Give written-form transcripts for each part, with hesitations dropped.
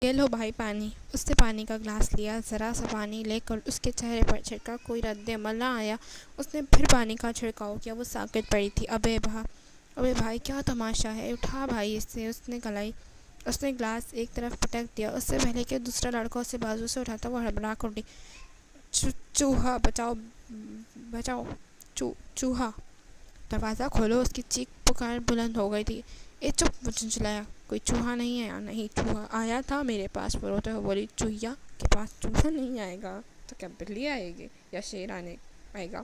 یہ لو بھائی پانی۔ اس نے پانی کا گلاس لیا، ذرا سا پانی لے کر اس کے چہرے پر چھڑکا۔ کوئی رد عمل نہ آیا۔ اس نے پھر پانی کا چھڑکاؤ کیا۔ وہ ساکت پڑی تھی۔ ابے بھائی کیا تماشا ہے، اٹھا بھائی اسے۔ اس نے گلاس ایک طرف پٹک دیا۔ اس سے پہلے کہ دوسرا لڑکا اسے بازو سے اٹھاتا وہ ہڑبڑا کر اٹھی۔ چوہا بچاؤ چوہا، دروازہ کھولو۔ اس کی چیخ پکار بلند ہو گئی تھی۔ اے چپ، وہ چنچلایا۔ کوئی چوہا نہیں آیا۔ نہیں، چوہا آیا تھا میرے پاس، وہ روتے ہوئے بولی۔ چوہیا کے پاس چوہا نہیں آئے گا تو کیا بلی آئے گی یا شیر آئے گا؟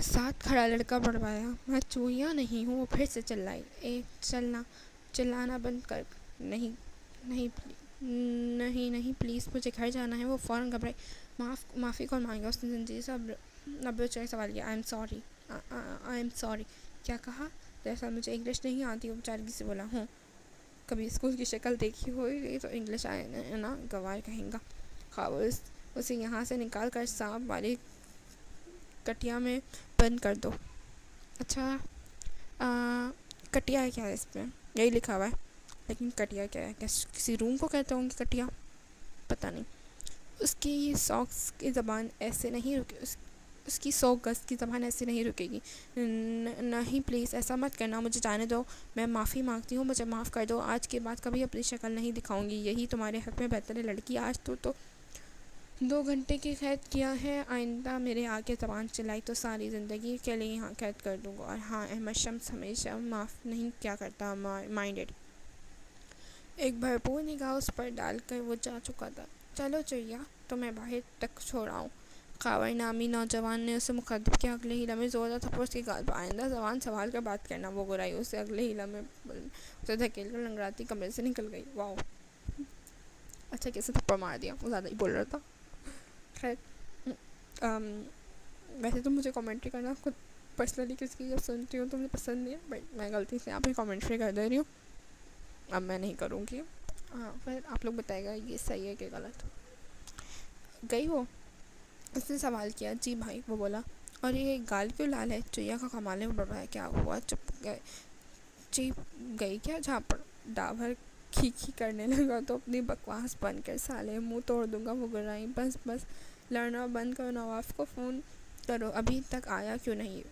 ساتھ کھڑا لڑکا بڑبڑایا۔ میں چوہیا نہیں ہوں۔ وہ پھر سے چلائی۔ اے چلانا بند کر۔ نہیں پلیز، مجھے گھر جانا ہے۔ وہ فوراً گھبرائی۔ معافی کون مانگے گا؟ اس نے زنجیر سے نبے چڑھ سوال کیا۔ I am sorry. کیا کہا؟ دراصل مجھے انگلش نہیں آتی، وہ بیچارگی سے بولا۔ ہوں، کبھی اسکول کی شکل دیکھی ہوئی تو انگلش آئے نا، گوار کہیں گا۔ اسے یہاں سے نکال کر سانپ والی کٹیا میں بند کر دو۔ اچھا، کٹیا کیا ہے اس پہ؟ یہی لکھا ہوا ہے، لیکن کٹیا کیا ہے؟ کسی روم کو کہتے ہوں گے کٹیا، پتہ نہیں۔ اس کی 100 گز کی زبان ایسے نہیں رکے گی۔ نہیں پلیز ایسا مت کرنا، مجھے جانے دو۔ میں معافی مانگتی ہوں، مجھے معاف کر دو۔ آج کے بعد کبھی اپنی شکل نہیں دکھاؤں گی، یہی تمہارے حق میں بہتر ہے۔ لڑکی، آج تو 2 گھنٹے کی قید کیا ہے، آئندہ میرے آگے زبان چلائی تو ساری زندگی کے لیے یہاں قید کر دوں گا۔ اور ہاں، احمد شمس ہمیشہ معاف نہیں کیا کرتا، مائنڈڈ۔ ایک بھرپور نگاہ اس پر ڈال کر وہ جا چکا تھا۔ چلو چڑیا، تمہیں باہر تک چھوڑاؤں۔ خاور نامی نوجوان نے اسے مخاطب کیا۔ اگلے ہی لمحے زوردار تھپڑ اس کی گال پر۔ آئندہ زبان سنبھال کر بات کرنا، وہ گرائی اسے۔ اگلے ہی لمحے اسے دھکیل کر لنگڑاتی کمرے سے نکل گئی۔ واؤ، اچھا کیسے تھپڑ مار دیا، وہ زیادہ ہی بول رہا تھا۔ خیر، ویسے تو مجھے کامنٹری کرنا خود پرسنلی کسی کی جب سنتی ہوں تو مجھے پسند نہیں ہے، بٹ میں غلطی سے آپ ہی کامنٹری کر دے رہی ہوں، اب میں نہیں کروں گی۔ ہاں، پھر آپ لوگ بتائے گا یہ صحیح ہے کہ غلط۔ گئی وہ؟ اس نے سوال کیا۔ جی بھائی، وہ بولا۔ اور یہ گال کیوں لال ہے؟ چوہیا کا کمال ہے، وہ بڑبڑایا۔ کیا ہوا؟ چپ گئے؟ جی گئی کیا جھاپڑ؟ ڈابھر کھی کرنے لگا تو اپنی بکواس بند کر، سالے منہ توڑ دوں گا، وہ گرائی۔ بس لڑنا بند کرو، نواف کو فون کرو، ابھی تک آیا کیوں نہیں؟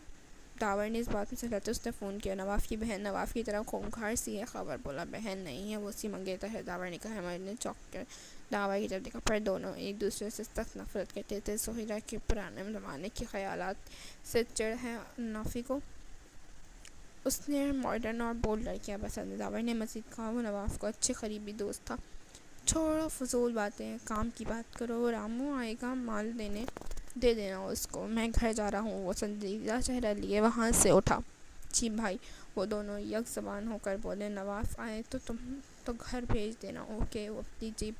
ڈاور نے اس بات میں سکھلاتے اس نے فون کیا۔ نواف کی بہن نواف کی طرح خونخوار سی ہے، خبر بولا۔ بہن نہیں ہے، وہ اسی منگیتر ہے، ڈاور نے کہا۔ عمر نے چونک کر ڈاور کی طرف دیکھا، پر دونوں ایک دوسرے سے سخت نفرت کرتے تھے۔ سہیرا کے پرانے زمانے کے خیالات سے چڑ ہے نافی کو، اس نے ماڈرن اور بولڈ لڑکیاں پسند ہیں۔ ڈاور نے مزید کہا۔ وہ نواف کو اچھے قریبی دوست تھا۔ چھوڑو فضول باتیں، کام کی بات کرو۔ رامو آئے گا، مال دے دینا اس کو، میں گھر جا رہا ہوں۔ وہ سنجیدہ چہرہ لیے وہاں سے اٹھا۔ جی بھائی، وہ دونوں یک زبان ہو کر بولے۔ نواف آئے تو تم تو گھر بھیج دینا۔ اوکے۔ وہ اپنی جیب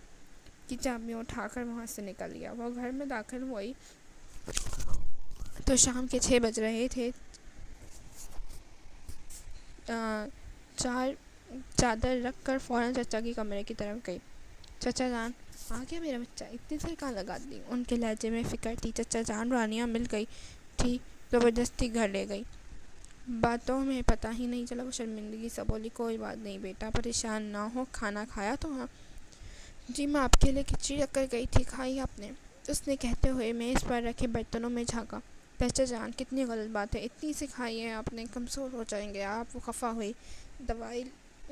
کی چابیاں اٹھا کر وہاں سے نکل گیا۔ وہ گھر میں داخل ہوئی تو شام کے 6 بج رہے تھے۔ چادر رکھ کر فوراً چچا کی کمرے کی طرف گئی۔ چچا جان، آ گیا میرا بچہ، اتنی دیر کہاں لگا دی؟ ان کے لہجے میں فکر تھی۔ چچا جان، رانیہ مل گئی تھی، زبردستی گھر لے گئی۔ باتوں میں پتہ ہی نہیں چلا۔ وہ شرمندگی سے بولی۔ کوئی بات نہیں بیٹا، پریشان نہ ہو، کھانا کھایا تو ہاں؟ جی میں آپ کے لیے کھچڑی رکھ کر گئی تھی، کھائی آپ نے؟ اس نے کہتے ہوئے میز پر رکھے برتنوں میں جھانکا۔ چچا جان، کتنی غلط بات ہے، اتنی سی کھائی ہے آپ نے، کمزور ہو جائیں گے آپ۔ وہ خفا ہوئی۔ دوائی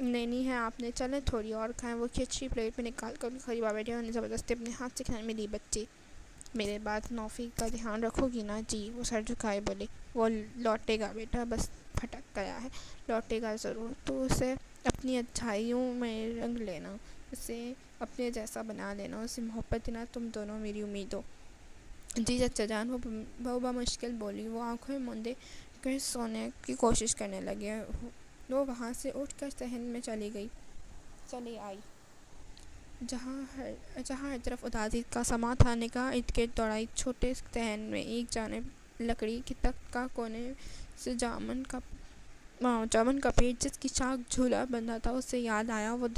لینی ہے آپ نے، چلیں تھوڑی اور کھائیں۔ وہ کھچڑی پلیٹ میں نکال کر ان کے قریب آ بیٹھی اور انہیں زبردستی اپنے ہاتھ سے کھلانے میں دی۔ بچی، میرے بات نوفی کا دھیان رکھو گی نا؟ جی۔ وہ سر جھکائے بولی۔ وہ لوٹے گا بیٹا، بس پھٹک گیا ہے، لوٹے گا ضرور۔ تو اسے اپنی اچھائیوں میں رنگ لینا، اسے اپنے جیسا بنا لینا، اسے محبت دینا، تم دونوں میری امید ہو۔ جی چچا جان، وہ بمشکل بولی۔ وہ آنکھیں موندے کر سونے کی کوشش کرنے لگے۔ وہ وہاں سے اٹھ کر صحن میں چلی آئی، جہاں ہر طرف اداسی کا سما تھا۔ نگاہ ارد گرد دوڑائی۔ چھوٹے صحن میں ایک جانب لکڑی کے تخت کا کونے سے جامن کا پیڑ جس کی چاک جھولا بندھا تھا، اسے یاد آیا وہ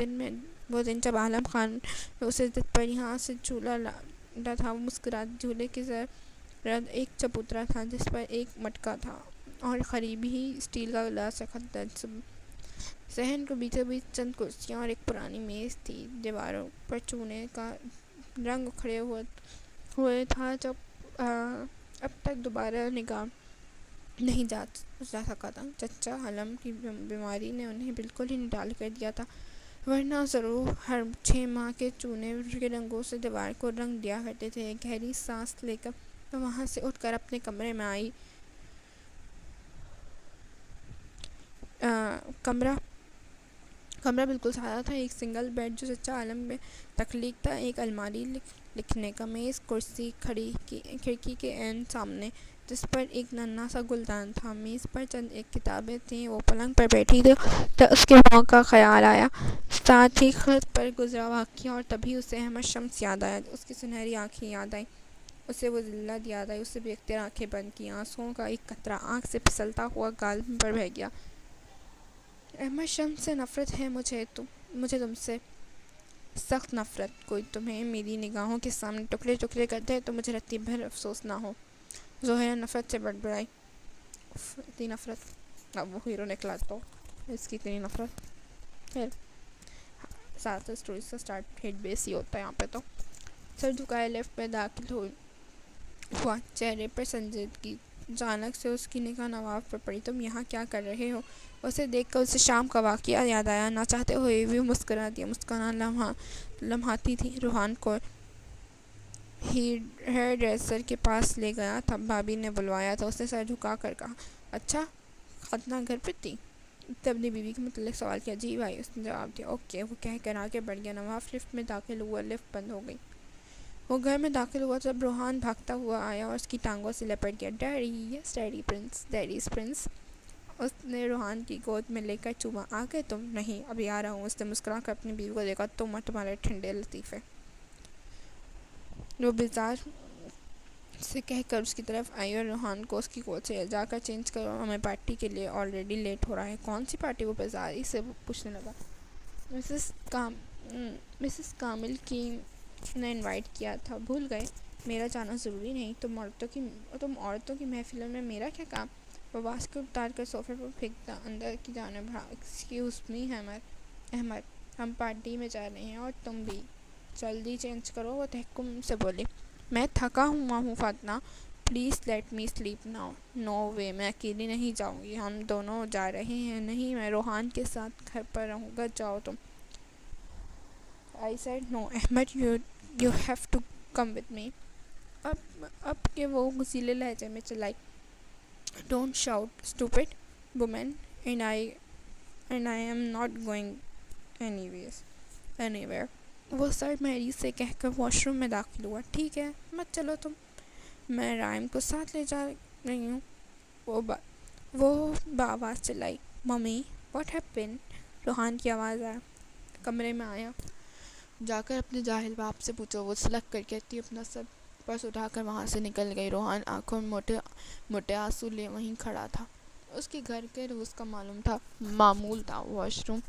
دن جب عالم خان نے اسے ضد پر یہاں سے جھولا لادا تھا۔ وہ مسکرا دی۔ جھولے کے زرد ایک چبوترا تھا جس پر ایک مٹکا تھا اور قریب ہی اسٹیل کا گلاس رکھا تھا۔ صحن کے بیچوں بیچ چند کرسیاں اور ایک پرانی میز تھی. دیواروں پر چونے کا رنگ اکھڑے ہوئے تھا جو اب تک دوبارہ نگاہ نہیں جا سکا تھا. چچا علم کی بیماری نے انہیں بالکل ہی نڈال کر دیا تھا، ورنہ ضرور ہر 6 ماہ کے چونے کے رنگوں سے دیوار کو رنگ دیا کرتے تھے. ایک گہری سانس لے کر وہ وہاں سے اٹھ کر اپنے کمرے میں آئی. کمرہ بالکل سادہ تھا. ایک سنگل بیڈ جو چچا عالم میں تخلیق تھا، ایک الماری، لکھنے کا میز، کرسی کھڑکی کے عین سامنے جس پر ایک ننھا سا گلدان تھا. میز پر چند ایک کتابیں تھیں. وہ پلنگ پر بیٹھی تھی تو اس کے موت کا خیال آیا، ساتھ ہی خط پر گزرا واقعہ، اور تبھی اسے احمد شمس یاد آیا. اس کی سنہری آنکھیں یاد آئیں، اسے وہ ذلت یاد آئی. اسے بھی اختیار آنکھیں بند کی. آنسوؤں کا ایک قطرہ آنکھ سے پھسلتا ہوا گال پر بہہ گیا. احمد شمس سے نفرت ہے مجھے تم سے سخت نفرت. کوئی تمہیں میری نگاہوں کے سامنے ٹکڑے ٹکڑے کر دے تو مجھے رتی بھر افسوس نہ ہو. زہرا نفرت سے بڑبڑائی. اتنی نفرت. اب وہ ہیرو نکلا تو اس کی اتنی نفرت. پھر ساتھ اسٹوری سے سٹارٹ ہیڈ بیس ہی ہوتا ہے یہاں پہ. تو سر جھکائے لیفٹ میں داخل ہوا. چہرے پر سنجیدگی. اچانک سے اس کی نگاہ نواب پر پڑی. تم یہاں کیا کر رہے ہو؟ اسے دیکھ کر اسے شام کا واقعہ یاد آیا. نہ چاہتے ہوئے بھی مسکرا دیا. مسکرانا لمحاتی تھی. روحان کو ہیئر ڈریسر کے پاس لے گیا تھا. بھابھی نے بلوایا تھا. اس نے سر جھکا کر کہا، اچھا ختنہ گھر پہ تھی؟ تب نے بیوی کے متعلق سوال کیا. جی بھائی، اس نے جواب دیا. اوکے، وہ کہہ کر آگے بڑھ گیا. نواف لفٹ میں داخل ہوا. لفٹ بند ہو گئی. وہ گھر میں داخل ہوا جب روحان بھاگتا ہوا آیا اور اس کی ٹانگوں سے لپٹ گیا. ڈیڈی، یس ڈیڈی پرنس، ڈیڈیز پرنس. اس نے روحان کی گود میں لے کر چوما. آ گئے تم؟ نہیں، ابھی آ رہا ہوں. اس نے مسکرا کر اپنی بیوی کو دیکھا. تم اور تمہارے ٹھنڈے لطیفے. وہ بیزار سے کہہ کر اس کی طرف آئی اور روحان کو اس کی گود سے جا کر چینج کرو، ہمیں پارٹی کے لیے آلریڈی لیٹ ہو رہا ہے. کون سی پارٹی؟ وہ بیزاری سے پوچھنے لگا. مسز کامل کی نے انوائٹ کیا تھا، بھول گئے؟ میرا جانا ضروری نہیں. تم عورتوں کی محفلوں میں میرا کیا کام؟ وہ باسکٹ اتار کر صوفے پر پھینکتا اندر کی جانب رہا. ایکسکیوز می احمد، ہم پارٹی میں جا رہے ہیں اور تم بھی. جلدی چینج کرو. وہ تحکم سے بولی. میں تھکا ہوا ہوں Fatima, please let me sleep now. No way, میں اکیلی نہیں جاؤں گی. ہم دونوں جا رہے ہیں. نہیں، میں روحان کے ساتھ گھر پر رہوں گا. جاؤ تم. I said no, Ahmad, you have to come with me. اب کہ وہ غصیلے لہجے میں چلائی. Don't shout, stupid woman, and I am not going anywhere. وہ سر میری سے کہہ کر واش روم میں داخل ہوا. ٹھیک ہے، مت چلو تم، میں رائم کو ساتھ لے جا رہی ہوں. وہ بآواز چلائی. Mummy, what happened؟ روحان کی آواز آیا. کمرے میں آیا. جا کر اپنے جاہل باپ سے پوچھو. وہ سلک کر کہتی اپنا سر پرس اٹھا کر وہاں سے نکل گئی. روحان آنکھوں میں موٹے آنسو لے وہیں کھڑا تھا. اس کے گھر کے روز کا معمول تھا. واش روم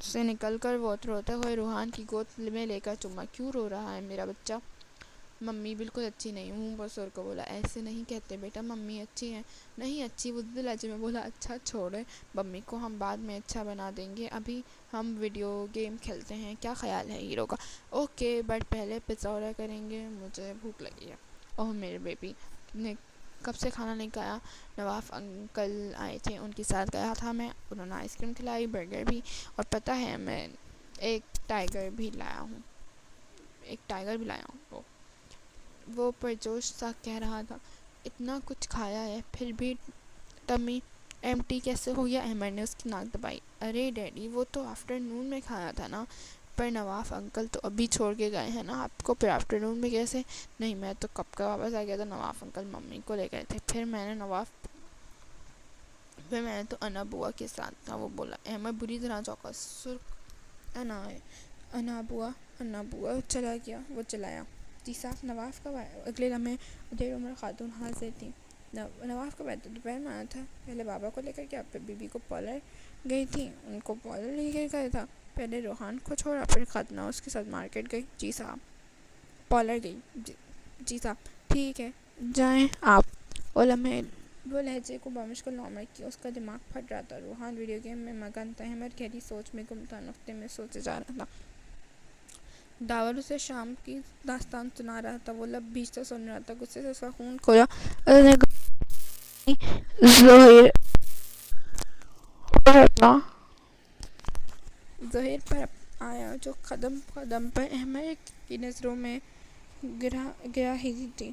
سے نکل کر وہ روتے ہوئے روحان کی گود میں لے کر چوما. کیوں رو رہا ہے میرا بچہ؟ ممی بالکل اچھی نہیں ہوں. وہ سر کو بولا. ایسے نہیں کہتے بیٹا، ممی اچھی ہیں. نہیں اچھی. وہ لہجے میں بولا. اچھا چھوڑے ممی کو، ہم بعد میں اچھا بنا دیں گے. ابھی ہم ویڈیو گیم کھیلتے ہیں. کیا خیال ہے ہیرو کا؟ اوکے، بٹ پہلے پزا آرڈر کریں گے، مجھے بھوک لگی ہے. اوہ میرے بیبی نے کب سے کھانا نہیں کھایا. نواف انکل آئے تھے، ان کے ساتھ گیا تھا میں. انہوں نے آئس کریم کھلائی، برگر بھی، اور پتہ ہے میں ایک ٹائگر بھی لایا ہوں. وہ پرجوش سا کہہ رہا تھا. اتنا کچھ کھایا ہے پھر بھی تمی ایمٹی کیسے ہو گیا؟ احمد نے اس کی ناک دبائی. ارے ڈیڈی، وہ تو آفٹر نون میں کھایا تھا نا. پر نواف انکل تو ابھی چھوڑ کے گئے ہیں نا آپ کو، پھر آفٹر نون میں کیسے؟ نہیں، میں تو کب کا واپس آ گیا تھا. نواف انکل ممی کو لے گئے تھے، پھر میں نے تو انا بوا کے ساتھ تھا. وہ بولا. احمد بری طرح چونکا. سرخ انا بوا چلا گیا. وہ چلایا. جی صاحب. نواف کا اگلے لمحے دیر عمر خاتون حاضر تھی. نواف کا بیٹا دوپہر میں آیا تھا. پہلے بابا کو لے کر گیا، پھر بیوی کو پارلر گئی تھی، ان کو پارلر لے کر گیا تھا. پہلے روحان کو چھوڑا، پھر خاتونہ اس کے ساتھ مارکیٹ گئی. جی صاحب. پارلر گئی. جی صاحب. ٹھیک ہے، جائیں آپ. وہ لمحے وہ لہجے کو بمشکل نارمل کیا. اس کا دماغ پھٹ رہا تھا. روحان ویڈیو گیم میں مگن تھا. احمد گہری سوچ میں گم تھا. نقطے میں سوچے جا رہا تھا. داور اسے شام کی داستان سنا رہا تھا. وہ لب بھیجتا سن رہا تھا. غصے سے اس کا خون کھولا. ظہیر پر آیا جو قدم قدم پر احمد کی نظروں میں گرا ہی تھی.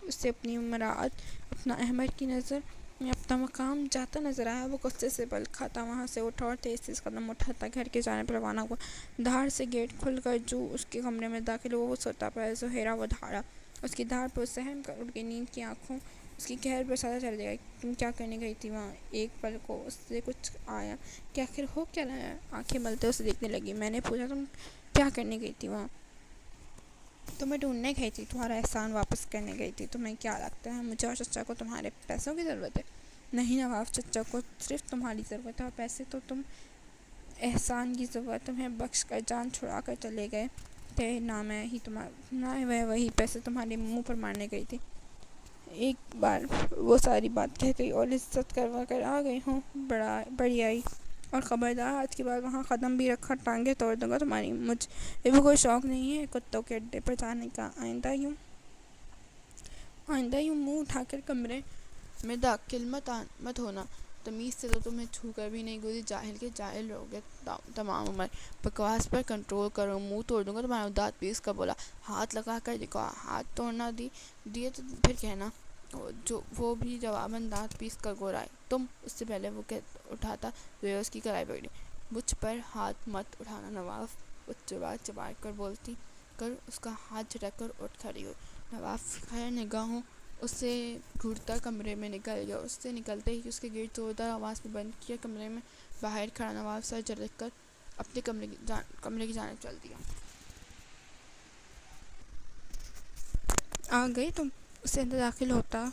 اسے اپنی مراعات اپنا احمد کی نظر میں اپنا مقام جاتا نظر آیا. وہ غصے سے پل کھاتا وہاں سے اٹھا اور تیز تیز قدم اٹھاتا گھر کے جانب روانہ ہوا. دھاڑ سے گیٹ کھل کر جو اس کے کمرے میں داخل ہوا وہ سوتا پایا. زہیرہ وہ دھاڑا. اس کی دھاڑ پر سہم کر اٹھ گئی. نیند کی آنکھوں اس کی گہر پر سادہ چل گیا. تم کیا کرنے گئی تھی وہاں؟ ایک پل کو اس سے کچھ آیا کہ آخر ہو کیا رہا ہے. آنکھیں ملتے اسے دیکھنے لگی. میں نے پوچھا تم کیا کرنے گئی تھی وہاں؟ تمہیں ڈھونڈنے گئی تھی. تمہارا احسان واپس کرنے گئی تھی. تمہیں کیا لگتا ہے مجھے اور چچا کو تمہارے پیسوں کی ضرورت ہے؟ نہیں نواف, چچا کو صرف تمہاری ضرورت ہے اور پیسے تو تم احسان کی ضرورت تمہیں بخش کر جان چھڑا کر چلے گئے تھے. نہ میں وہی پیسے تمہارے منہ پر مارنے گئی تھی. ایک بار وہ ساری بات کہہ گئی اور عزت کروا کر آ گئی ہوں. بڑی آئی. اور خبردار آج کے بعد وہاں قدم بھی رکھا ٹانگیں توڑ دوں گا تمہاری. مجھے بھی کوئی شوق نہیں ہے کتوں کے اڈے پر جانے کا. آئندہ یوں منہ اٹھا کر کمرے میں داخل مت ہونا. تمیز سے تو تمہیں چھو کر بھی نہیں گزری. جاہل کے جاہل رہو گے تمام عمر. بکواس پر کنٹرول کرو. منہ توڑ دوں گا تمہارا. دانت پیس کر بولا. ہاتھ لگا کر دکھا. ہاتھ توڑنا دیے تو پھر کہنا. وہ بھی جواباً دانت پیس کر گورائے. تم اس سے پہلے وہ اٹھاتا جو اس کی کلائی پکڑی. مجھ پر ہاتھ مت اٹھانا نواف. وہ چبا کر بولتی کر اس کا ہاتھ جھٹک کر اٹھ کھڑی ہوئی. نواف خیر نگاہوں اسے گھورتا کمرے میں نکل گیا. اس سے نکلتے ہی اس کے گیٹ زوردار آواز میں بند کیا. کمرے میں باہر کھڑا نواف سر جھٹک کر اپنے کمرے کی جانب چل دیا. آ گئی تم؟ اسے اندر داخل ہوتا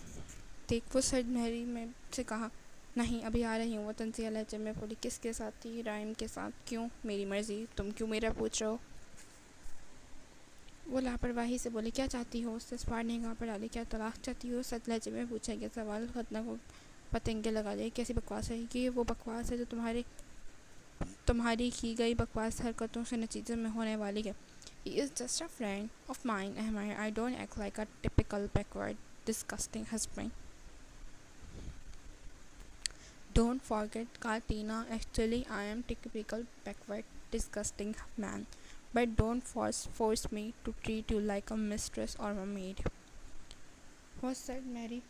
دیکھ وہ سر مہری میں سے کہا. نہیں ابھی آ رہی ہوں. وہ تنزیہ لہجے میں بولی. کس کے ساتھ تھی؟ رائم کے ساتھ. کیوں؟ میری مرضی. تم کیوں میرا پوچھ رہے ہو؟ وہ لاپرواہی سے بولی. کیا چاہتی ہو؟ اس سے اسپار نگاہ پر ڈالی. کیا طلاق چاہتی ہو؟ سخت لہجے میں پوچھا گیا سوال. ختنہ کو پتنگے لگا لیا. کیسی بکواس ہے یہ؟ وہ بکواس ہے جو تمہاری کی گئی بکواس حرکتوں سے نتیجے میں ہونے والی ہے. He is just a friend of mine, Ahmed. I don't act like a typical backward, disgusting husband. Don't forget, Katina. Actually, I am typical backward, disgusting man. But don't force me to treat you like a mistress or a maid. What said Mary?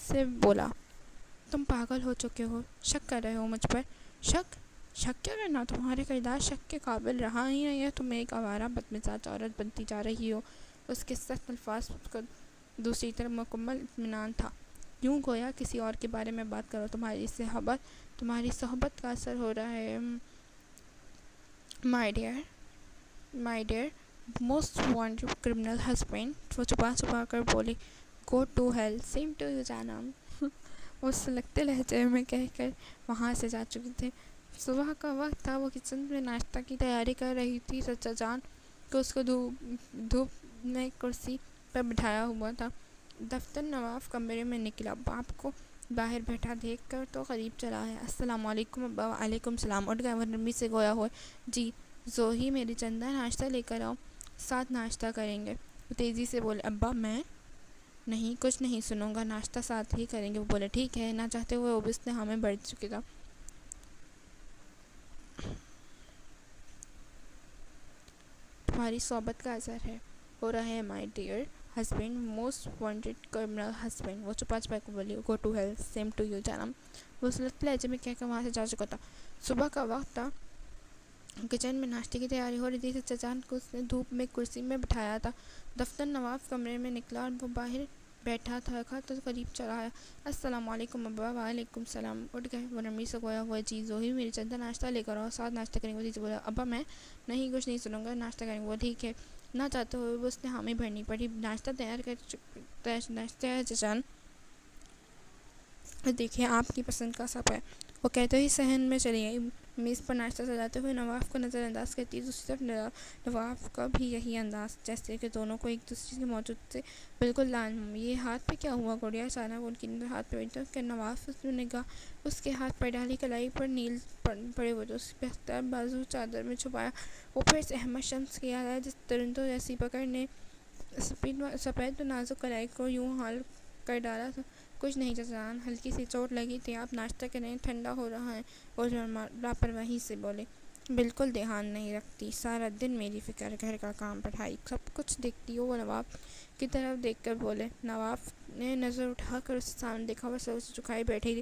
سے بولا. تم پاگل ہو چکے ہو. شک کر رہے ہو مجھ پر. شک کیا کرنا؟ تمہارے کردار شک کے قابل رہا ہی نہیں ہے. تم ایک آوارہ بدمزاج عورت بنتی جا رہی ہو. اس کے سخت الفاظ کا دوسری طرف مکمل اطمینان تھا. یوں گویا کسی اور کے بارے میں بات کرو. تمہاری صحبت کا اثر ہو رہا ہے. My dear most wanted criminal husband. وہ چھپا کر بولی. Go to hell. Same to you جانم. وہ سلگتے لہجے میں کہہ کر وہاں سے جا چکی تھے. صبح کا وقت تھا. وہ کچن میں ناشتہ کی تیاری کر رہی تھی. چچا جان کو اس کو دھوپ میں کرسی پر بٹھایا ہوا تھا. دفتر نواف کمرے میں نکلا. باپ کو باہر بیٹھا دیکھ کر تو قریب چلا ہے. السلام علیکم ابا. وعلیکم السلام. اٹھ گئے وہ نرمی سے گویا ہوئے. جی زوہی میری چندہ ناشتہ لے کر آؤ. ساتھ ناشتہ کریں گے. وہ تیزی سے بولے. ابا میں نہیں کچھ نہیں سنوں گا. ناشتہ ساتھ ہی کریں گے. وہ بولے ٹھیک ہے. نہ چاہتے ہوئے وہ بس نے ہمیں بڑھ چکے تھا. تمہاری صحبت کا اثر ہے ہو رہا ہے. My dear husband most wanted criminal husband. وہ چھپا کو بولی. Go to hell. Same to you جانم. وہ سلگتے لہجے میں کہہ کر وہاں سے جا چکا تھا. صبح کا وقت تھا. کچن میں ناشتے کی تیاری ہو رہی تھی. چچا جان کو اس نے دھوپ میں کرسی میں بٹھایا تھا. دفتر نواف کمرے میں نکلا اور وہ باہر بیٹھا تھا تو قریب چلا آیا. السلام علیکم ابا. وعلیکم السلام. اٹھ گئے وہ نرمی سے گویا ہوا. جی زوہی میری چندہ ناشتہ لے کر آؤ. ساتھ ناشتہ کریں گے. وہ تیزی سے بولا. ابا میں نہیں کچھ نہیں سنوں گا. ناشتہ کریں گے. وہ ٹھیک ہے. نہ چاہتے ہوئے وہ اس نے حامی بھرنی پڑی. ناشتہ تیار ہے چچان. دیکھیں آپ کی پسند کا سب ہے. وہ کہتے ہی صحن میں چلی گئی. میز پر ناشتہ سجاتے ہوئے نواف کو نظر انداز کرتی ہے۔ دوسری طرف نواف کا بھی یہی انداز، جیسے کہ دونوں کو ایک دوسرے کی موجود سے بالکل لالم۔ یہ ہاتھ پہ کیا ہوا گڑیا؟ اچانک ان کی نظر ہاتھ پہ پڑی کہ نواف اس نے نگاہ اس کے ہاتھ پر ڈالی، کلائی پر نیل پڑے ہوئے اس کے بہتر بازو چادر میں چھپایا۔ اوپر سے احمد شمس کی یاد آیا جس درندوں جیسی پکڑ نے سفید و نازک کلائی کو یوں حال کر ڈالا تھا۔ کچھ نہیں چچا جان، ہلکی سی چوٹ لگی تھی، آپ ناشتہ کریں، ٹھنڈا ہو رہا ہے، اور لاپرواہی سے بولے۔ بالکل دھیان نہیں رکھتی، سارا دن میری فکر، گھر کا کام، پڑھائی، سب کچھ دیکھتی ہو، وہ نواف کی طرف دیکھ کر بولے۔ نواف نے نظر اٹھا کر اسے سامنے دیکھا، وہ سر سے جھکائے بیٹھی تھی۔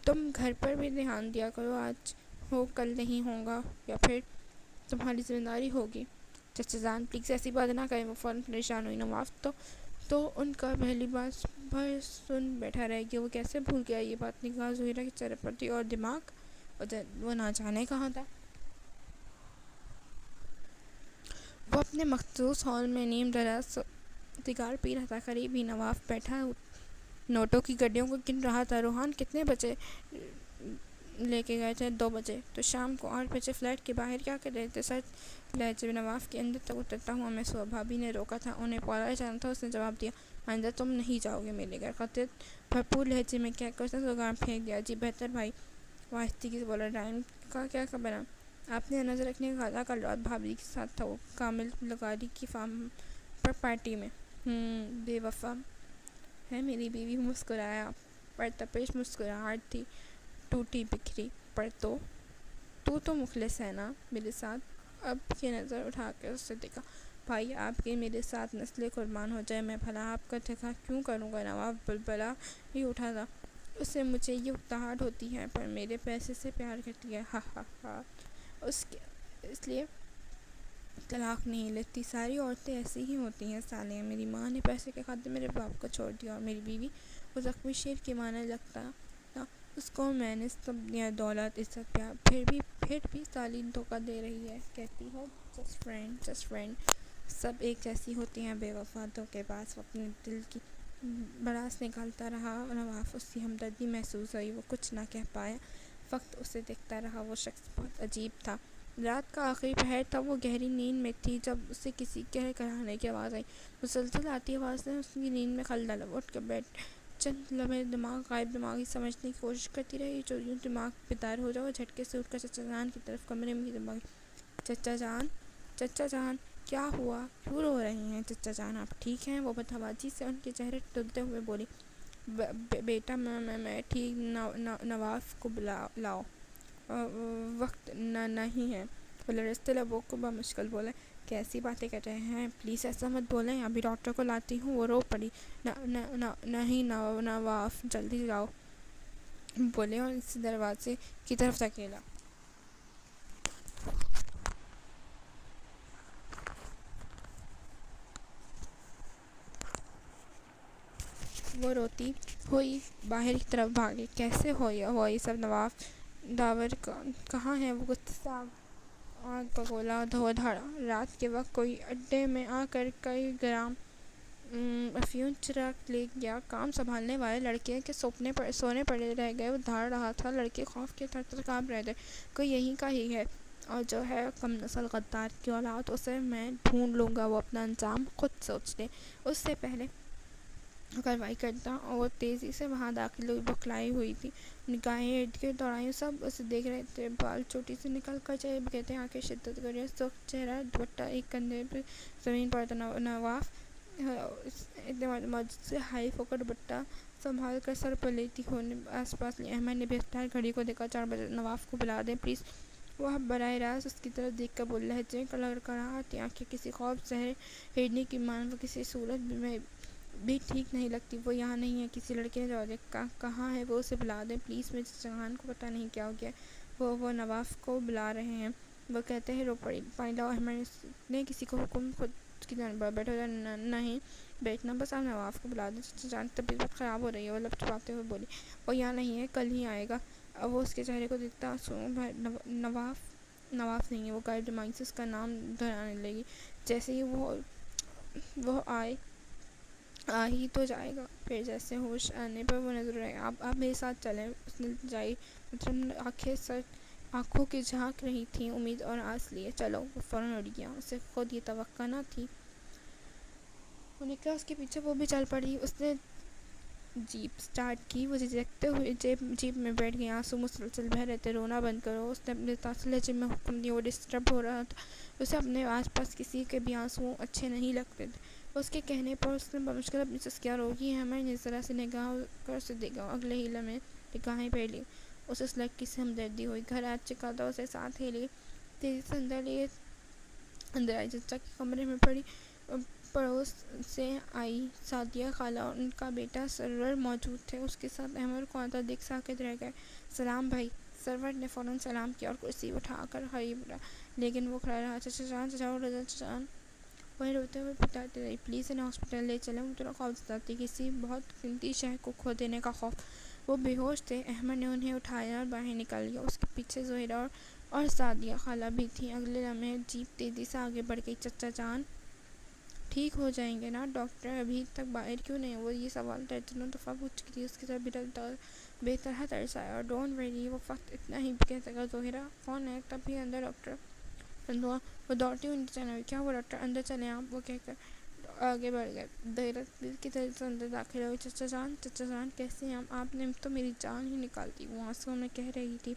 تم گھر پر بھی دھیان دیا کرو، آج ہو کل نہیں ہوگا، یا پھر تمہاری ذمہ داری ہوگی۔ چچا جان پلیز ایسی بات نہ کریں، وہ فوراً پریشان ہوئی۔ نواف تو ان کا پہلی بات بھر سن بیٹھا رہ گیا، وہ کیسے بھول گیا یہ بات؟ نگاہ زہرہ کے چہرے پر تھی، اور دماغ وہ نہ جانے کہاں تھا۔ وہ اپنے مخصوص ہال میں نیم دراز سگار پی رہا تھا، قریب ہی نواف بیٹھا نوٹوں کی گڈیوں کو گن رہا تھا۔ روحان کتنے بجے لے کے گئے تھے؟ 2 بجے۔ تو شام کو 8 بجے فلیٹ کے باہر کیا کر رہے تھے؟ سچ لہجے میں نواف کے اندر تک اترتا ہوا محسوس۔ بھابھی نے روکا تھا، انہیں پارلر جانا تھا، اس نے جواب دیا، آئندہ تم نہیں جاؤ گے میرے گھر، خطرت بھرپور لہجے میں کہہ کر اس نے سگار پھینک دیا۔ جی بہتر بھائی، وہ آہستگی سے بولا۔ ڈائن کا کیا بنا؟ آپ نے نظر رکھنے کا کہا، کل رات بھابھی کے ساتھ تھا وہ، کامل لغاری کی فارم پر پارٹی میں۔ بے وفا ہے میری بیوی، مسکرایا، پر تپش مسکراہٹ تھی، ٹوٹی بکھری۔ پر تو مخلص ہے نا میرے ساتھ؟ اب کی نظر اٹھا کر اس سے دیکھا۔ بھائی آپ کے میرے ساتھ نسلیں قربان ہو جائے، میں بھلا آپ کا دھکا کیوں کروں گا؟ نواف بلبلا ہی اٹھا تھا۔ اس سے مجھے یہ اکتاہٹ ہوتی ہے، پر میرے پیسے سے پیار کرتی ہے، ہا ہا ہا۔ اس لیے طلاق نہیں لیتی۔ ساری عورتیں ایسی ہی ہوتی ہیں سالیاں۔ میری ماں نے پیسے کے خاطر میرے باپ کو چھوڑ دیا، اور میری بیوی وہ زخمی شیر کے معنی لگتا تھا، اس کو میں نے سب دیا، دولت، عزت، پیار، پھر بھی سالی دھوکہ دے رہی ہے، کہتی ہے جسٹ فرینڈ۔ سب ایک جیسی ہوتی ہیں، بے وفا، دھوکے باز۔ وہ اپنے دل کی بڑاس نکالتا رہا، نواف اس کی ہمدردی محسوس ہوئی، وہ کچھ نہ کہہ پایا، وقت اسے دیکھتا رہا۔ وہ شخص بہت عجیب تھا۔ رات کا آخری پہر تھا، وہ گہری نیند میں تھی جب اسے کسی کے کڑھانے کی آواز آئی۔ مسلسل آتی آواز نے اس کی نیند میں خلل ڈالا۔ وہ اٹھ کر بیٹھ چند لمحے دماغی سمجھنے کی کوشش کرتی رہی، جو یوں دماغ بیدار ہو جائے۔ وہ جھٹکے سے اٹھ کر چچا جان کی طرف کمرے میں بھاگی۔ چچا جان کیا ہوا؟ کیوں رو رہی ہیں چچا جان؟ آپ ٹھیک ہیں؟ وہ بدہواسی سے ان کے چہرے دھلتے ہوئے بولی۔ بیٹا میں ٹھیک، نواف کو لاؤ، وقت نہیں ہے۔ وہ لرزتے لبوں کو بمشکل بولا۔ کیسی باتیں کر رہے ہیں؟ پلیز ایسا مت بولیں، ابھی ڈاکٹر کو لاتی ہوں۔ وہ رو پڑی۔ نہیں نواف، جلدی لاؤ، بولے اور اسے دروازے کی طرف دھکیلا۔ وہ روتی ہوئی باہر کی طرف بھاگی۔ کیسے ہوا یہ سب؟ نواف داور کہاں ہے؟ وہ غصے سے آگ کا گولا دھو دھاڑا۔ رات کے وقت کوئی اڈے میں آ کر کئی گرام افیون چرا لے گیا۔ کام سنبھالنے والے لڑکے کے سونے پڑے رہ گئے۔ وہ دھاڑ رہا تھا، لڑکے خوف کے تھر تھر کانپ رہے تھے۔ کوئی یہیں کا ہی ہے، اور جو ہے کم نسل غدار کی اولاد، اسے میں ڈھونڈ لوں گا، وہ اپنا انجام خود سوچ لے۔ اس سے پہلے کارروائی کرتا، اور وہ تیزی سے وہاں داخل ہوئی، بکھلائی ہوئی تھی، نگاہیں ارد گرد دوڑائیں، سب اسے دیکھ رہے تھے۔ بال چوٹی سے نکل کر چہرے بکھرے تھے، آنکھیں شدت گرے، سرخ چہرہ، دوپٹہ ایک کندھے پہ زمین پر تھا۔ نواف مجد سے ہائف ہو کر دوپٹہ سنبھال کر سر پر لیتی ہونے آس پاس لی۔ احمد نے بے اختیار گھڑی کو دیکھا۔ 4 بجے۔ نواف کو بلا دیں پلیز، وہ براہ راست اس کی طرف دیکھ کر بولا۔ لہجے میں لڑکھڑاہٹ تھی، آنکھیں کسی خوف زہر ہرنی کی مانند۔ وہ کسی صورت میں بھی ٹھیک نہیں لگتی۔ وہ یہاں نہیں ہے، کسی لڑکے نے جواب دیا۔ کہاں ہے وہ؟ اسے بلا دیں پلیز، میرے جہان کو پتہ نہیں کیا ہو گیا ہے۔ وہ نواف کو بلا رہے ہیں، وہ کہتے ہیں رو پڑی۔ پانی لاؤ۔ احمد نے کسی کو حکم خود کی جانب بیٹھ ہو جائے۔ نہیں بیٹھنا، بس آپ نواف کو بلا دیں، چچا جان کی طبیعت بہت خراب ہو رہی ہے، وہ لب چھپاتے ہوئے بولی۔ وہ یہاں نہیں ہے، کل ہی آئے گا۔ وہ اس کے چہرے کو دیکھتا آنسوؤں بھر۔ نواف نہیں ہے، وہ غیر دماغی سے اس کا نام دہرانے لگی۔ جیسے ہی وہ آ ہی تو جائے گا۔ پھر جیسے ہوش آنے پر وہ نظر آئے۔ آپ میرے ساتھ چلیں، اس نے التجائی آنکھیں سر آنکھوں کی جھانک رہی تھیں امید اور آس لیے۔ چلو، وہ فوراً اٹھ گیا۔ اسے خود یہ توقع نہ تھی۔ وہ نکلا اس کے پیچھے، وہ بھی چل پڑی۔ اس نے جیپ سٹارٹ کی، وہ جھجکتے ہوئے جیپ میں بیٹھ گئی۔ آنسو مسلسل بہہ رہے تھے۔ رونا بند کرو، اس نے اپنے تاثر لہجے میں حکم دیا۔ وہ ڈسٹرب ہو رہا تھا۔ اسے اپنے آس پاس کسی کے بھی آنسو اچھے نہیں لگتے تھے۔ اس کے کہنے پر اس نے بمشکل اپنی سسکیاں روکی۔ احمد نے ذرا سی نگاہ کر اسے دیکھا۔ اگلے ہی لمحے نگاہیں پھیلی، اسے اس لڑکی سے ہمدردی ہوئی۔ گھر آ چکا تھا، اسے ساتھ ہی لیے تیزی سے اندر آئی۔ چچا کے کمرے میں پڑوس سے آئی سعدیہ خالہ اور ان کا بیٹا سرور موجود تھے۔ اس کے ساتھ احمد کو آتا دیکھ ساکت رہ گئے۔ سلام بھائی۔ سرور نے فوراً سلام کیا اور کرسی اٹھا کر قریب رہا، لیکن وہ کھڑا رہا۔ چچا جان، چچا رضا جان وہیں روتے ہوئے پکارتی رہی، پلیز انہیں ہاسپٹل لے چلیں۔ وہ تھوڑا خوفزدہ تھی، کسی بہت قیمتی شے کو کھو دینے کا خوف۔ وہ بے ہوش تھے۔ احمد نے انہیں اٹھایا اور باہر نکال لیا۔ اس کے پیچھے زہرہ اور سعدیہ خالہ بھی تھیں۔ اگلے لمحے جیپ تیزی سے آگے بڑھ گئی۔ چچا جان ٹھیک ہو جائیں گے نا؟ ڈاکٹر ابھی تک باہر کیوں نہیں؟ وہ یہ سوال درجنوں دفعہ پوچھ چکی تھی۔ اس کی طرف بے طرح ترس آیا۔ ڈونٹ وری، وہ فقط اتنا ہی کہہ سکا، زہرہ کون ہے؟ تبھی اندر ڈاکٹر وہ دوڑتی ہوئی نیچے آئی۔ کیا ہوا ڈاکٹر؟ اندر چلیں آپ، وہ کہہ کر آگے بڑھ گئے۔ دھیرج دل کی طرف سے اندر داخل ہوئی۔ چچا جان کیسے ہیں آپ نے تو میری جان ہی نکال دی، وہ آنسوں میں کہہ رہی تھی۔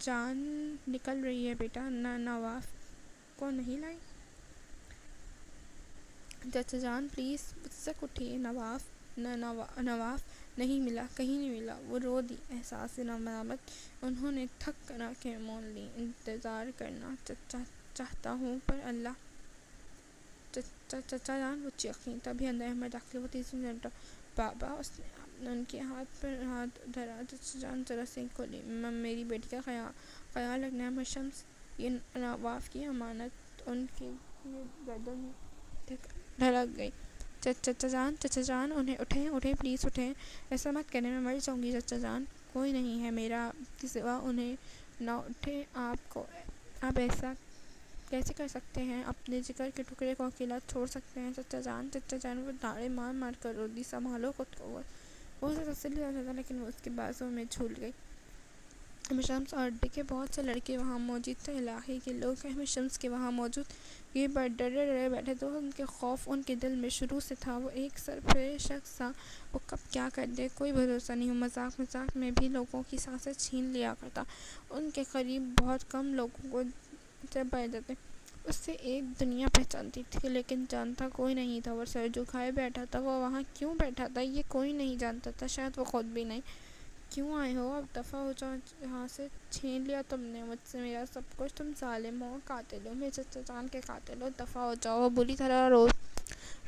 جان نکل رہی ہے بیٹا، نواف کو نہیں لائی؟ چچا جان پلیز مجھ سے اٹھیے۔ نواف نہیں ملا، کہیں نہیں ملا۔ وہ رو دی۔ احساس ملامت انہوں نے تھک کر آنکھیں مون لیں۔ انتظار کرنا چاہتا ہوں پر اللہ۔ چچا جان وہ چیخیں۔ تبھی اندر احمد داخل ہوا۔ وہ تیزی سے نمٹا۔ بابا، اس نے ان کے ہاتھ پر ہاتھ دھرا۔ چچا جان ذرا سی کھولی۔ میری بیٹی کا خیال رکھنا احمد شمس، یہ نواف کی امانت۔ ان کی گردن ڈھلک گئی۔ چچا جان اٹھیں پلیز اٹھیں، ایسا مت کریں، میں مر جاؤں گی۔ چچا جان کوئی نہیں ہے میرا آپ کے سوا، انہیں نہ اٹھیں آپ ایسا کیسے کر سکتے ہیں؟ اپنے جگر کے ٹکڑے کو اکیلا چھوڑ سکتے ہیں؟ چچا جان وہ دھاڑے مار مار کر رو دی۔ سنبھالو خود کو۔ وہ اسے تسلی دینا چاہتا لیکن وہ اس کے بازوں میں جھول گئی۔ احمد شمس اور اڈے کے بہت سے لڑکے وہاں موجود تھے، علاقے کے لوگ احمد شمس کے وہاں موجود یہ پر ڈرے بیٹھے تھے۔ ان کے خوف ان کے دل میں شروع سے تھا۔ وہ ایک سرفرے شخص تھا، وہ کب کیا کر دے کوئی بھروسہ نہیں۔ وہ مذاق میں بھی لوگوں کی سانسیں چھین لیا کرتا۔ ان کے قریب بہت کم لوگوں کو سے پائے جاتے۔ اس سے ایک دنیا پہچانتی تھی لیکن جانتا کوئی نہیں تھا۔ وہ سر جھکائے بیٹھا تھا۔ وہ وہاں کیوں بیٹھا تھا یہ کوئی نہیں جانتا تھا، شاید وہ خود بھی نہیں۔ کیوں آئے ہو؟ اب دفعہ ہو جاؤ، یہاں سے چھین لیا تم نے مجھ سے میرا سب کچھ۔ تم ظالم ہو، قاتل ہو، میرے چچا جان کے قاتل ہو، دفعہ ہو جاؤ۔ وہ بری طرح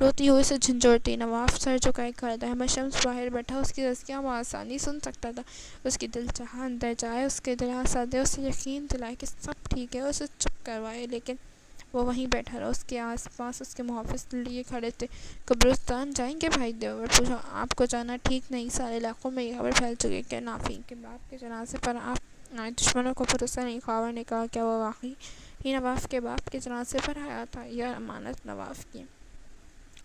روتی ہوئی سے جھنجھوڑتی۔ نواف سر جھکائے کھڑا تھا۔ احمد شمس باہر بیٹھا اس کی تذکیہ بآسانی سن سکتا تھا۔ اس کی دل چاہا اندر جائے، اس کے دلاسا دے، اسے یقین دلائے کہ سب ٹھیک ہے، اسے چپ کروائے، لیکن وہ وہیں بیٹھا رہا۔ اس کے آس پاس اس کے محافظ لیے کھڑے تھے۔ قبرستان جائیں گے؟ بھائی دیور پوچھا۔ آپ کو جانا ٹھیک نہیں، سارے علاقوں میں یہ خبر پھیل چکی ہے کہ نافی کے باپ کے جنازے پر آپ آئے۔ دشمنوں کو بھروسہ نہیں۔ خاور نے کہا، کیا وہ واقعی ہی نواف کے باپ کے جنازے پر آیا تھا؟ یہ امانت نواف کی،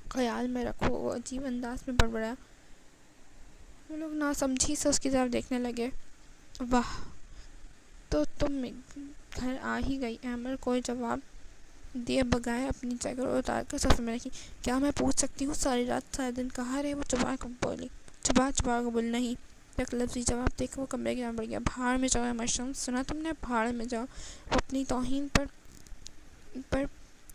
خیال میں رکھو، وہ عجیب انداز میں بڑبڑایا۔ وہ لوگ ناسمجھی سے اس کی طرف دیکھنے لگے۔ واہ، تو تم گھر آ ہی گئی۔ احمد کوئی جواب دیے بغیر اپنی جگر اتار کر صفے میں رکھی۔ کیا میں پوچھ سکتی ہوں ساری رات سارے دن کہاں رہے؟ وہ چبا کر بولی۔ چبا قبول نہیں، یک لفظی جواب دے کر وہ کمرے کی طرف بڑھ گیا۔ بھاڑ میں جاؤ احمد شمس، سنا تم نے؟ بھاڑ میں جاؤ۔ وہ اپنی توہین پر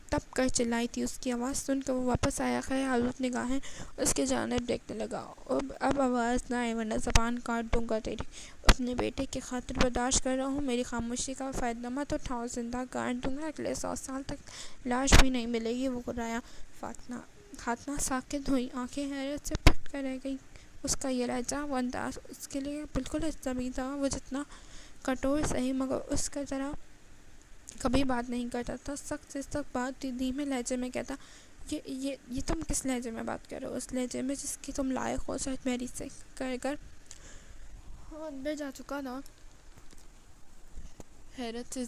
تپ کر چلائی تھی۔ اس کی آواز سن کر وہ واپس آیا، خیر آلود نگاہیں اس کی جانب دیکھنے لگا۔ اب آواز نہ آئے ورنہ زبان کاٹ دوں گا تیری۔ اپنے بیٹے کی خاطر برداشت کر رہا ہوں، میری خاموشی کا فائدہ مت اٹھاؤ، زندہ گاڑ دوں گا، اگلے 100 سال تک لاش بھی نہیں ملے گی۔ وہ گرایا۔ خاتمہ ساکت ہوئی، آنکھیں حیرت سے پھٹ کر رہ گئی۔ اس کا یہ لہجہ، وہ انداز اس کے لیے بالکل اجنبی تھا۔ وہ جتنا کٹور سہی مگر اس کا طرح کبھی بات نہیں کرتا تھا۔ سخت سے سخت بات دھیمے لہجے میں کہتا، یہ تم کس لہجے میں بات کر رہے ہو؟ اس لہجے میں جس کی تم لائق ہو۔ شاید میری سے کر وہ اندر جا چکا تھا۔ حیرت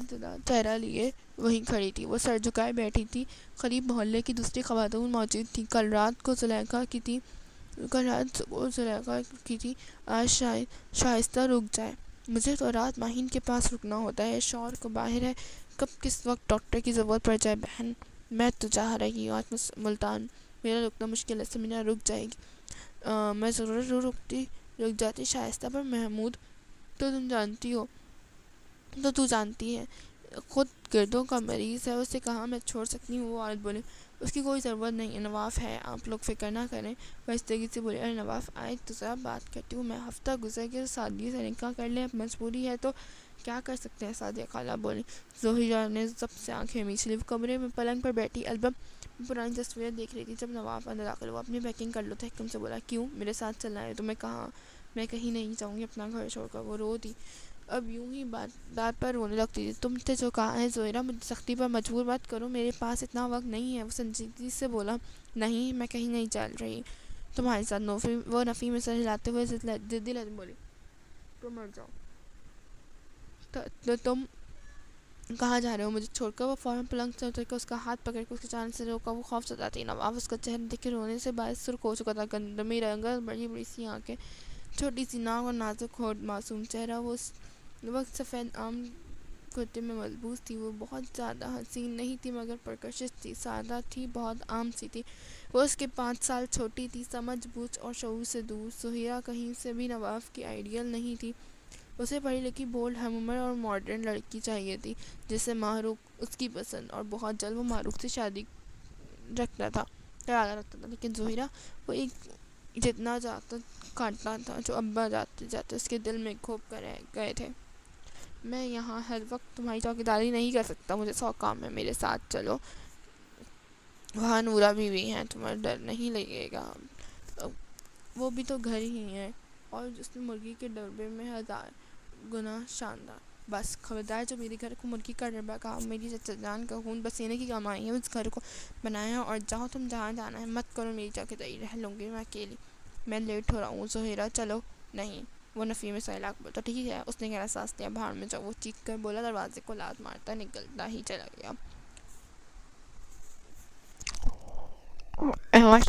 زدہ چہرہ لیے وہیں کھڑی تھی۔ وہ سر جھکائے بیٹھی تھی۔ قریب محلے کی دوسری خواتین موجود تھیں۔ کل رات کو زلیخا کی تھی، آج شائستہ رک جائے۔ مجھے تو رات ماہین کے پاس رکنا ہوتا ہے، شوہر کو باہر ہے، کب کس وقت ڈاکٹر کی ضرورت پڑ جائے بہن۔ میں تو چاہ رہی ہوں آج ملتان، میرا رکنا مشکل ہے، سمیرہ رک جائے گی۔ میں ضرور رک جاتی شائستہ، پر محمود تو تو جانتی ہے خود گردوں کا مریض ہے، اسے کہاں میں چھوڑ سکتی ہوں۔ وہ عورت بولی اس کی کوئی ضرورت نہیں ہے، نواف ہے، آپ لوگ فکر نہ کریں۔ وہ اس طریقے سے بولی ارے نواف آئے تو ذرا بات کرتی ہوں، میں ہفتہ گزر گیا سادگی سے نکاح کر لیں، اب مجبوری ہے تو کیا کر سکتے ہیں۔ سعدیہ خالہ بولی۔ ظہیرہ نے سب سے آنکھیں میچ لی، وہ کمرے میں پلنگ پر بیٹھی البم میں پرانی تصویریں دیکھ رہی تھی۔ جب نواف اندر داخل ہوا، اپنی پیکنگ کر لو، تحکم سے بولا کیوں میرے ساتھ چلنا ہے تو میں کہیں نہیں جاؤں گی اپنا گھر چھوڑ کر۔ وہ رو دی، اب یوں ہی بات پر رونے لگتی تھی۔ تم نے جو کہا ہے ظہیرہ، مجھے سختی پر مجبور مت کرو، میرے پاس اتنا وقت نہیں ہے۔ وہ سنجیدگی سے بولا نہیں، میں کہیں نہیں چل رہی تمہارے ساتھ۔ وہ نفی میں سر ہلاتے ہوئے ضدی لہجے میں بولی تم مر جاؤ تو تم کہاں جا رہے ہو مجھے چھوڑ کر؟ وہ فوراً پلنگ سے اتر کر اس کا ہاتھ پکڑ کے اس کے چاند سے روکا۔ وہ خوف زدہ تھی، نواف اس کا چہرہ دیکھ کے رونے سے باعث سرخ ہو چکا تھا، گندمی رنگت، بڑی بڑی سی آنکھیں، چھوٹی سی ناک اور نازک ہونٹ، معصوم چہرہ۔ وہ اس وقت سفید عام کرتے میں ملبوس تھی۔ وہ بہت زیادہ حسین نہیں تھی مگر پرکشش تھی، سادہ تھی، بہت عام سی تھی۔ وہ اس کے 5 سال چھوٹی تھی، سمجھ بوجھ اور شعور سے دور۔ ظہیرہ کہیں سے بھی نواف کی آئیڈیل نہیں تھی، اسے پڑھی لکھی، بولڈ، ہم عمر اور ماڈرن لڑکی چاہیے تھی جسے معروف اس کی پسند، اور بہت جلد وہ معروف سے شادی ارادہ رکھتا تھا۔ لیکن ظہیرہ وہ ایک جتنا جاتا کاٹنا تھا جو ابا جاتے جاتے اس کے دل میں گھوپ کر رہ گئے تھے۔ میں یہاں ہر وقت تمہاری چوکیداری نہیں کر سکتا، مجھے 100 کام ہے، میرے ساتھ چلو، وہاں نورا بھی ہیں، تمہیں ڈر نہیں لگے گا؟ وہ بھی تو گھر ہی ہے، اور اس میں مرغی کے ڈبے میں 1000 گنا شاندار۔ بس خبردار، جو میرے گھر کو مرغی کا ڈبہ کہا، میری چچا جان کا خون پسینے کی کمائی ہے، اس گھر کو بنایا، اور جاؤ تم جہاں جانا ہے، مت کرو میری چوکیداری، رہ لوں گی میں اکیلی، میں لیٹ ہو رہا ہوں۔ ظہیرہ چلو۔ نہیں، وہ نفی میں سر ہلا کے بولتا ٹھیک ہے، اس نے گہرا سانس لیا، بھاڑ میں جاؤ، وہ چیخ کر بولا، دروازے کو لات مارتا نکلتا ہی چلا گیا۔ احمد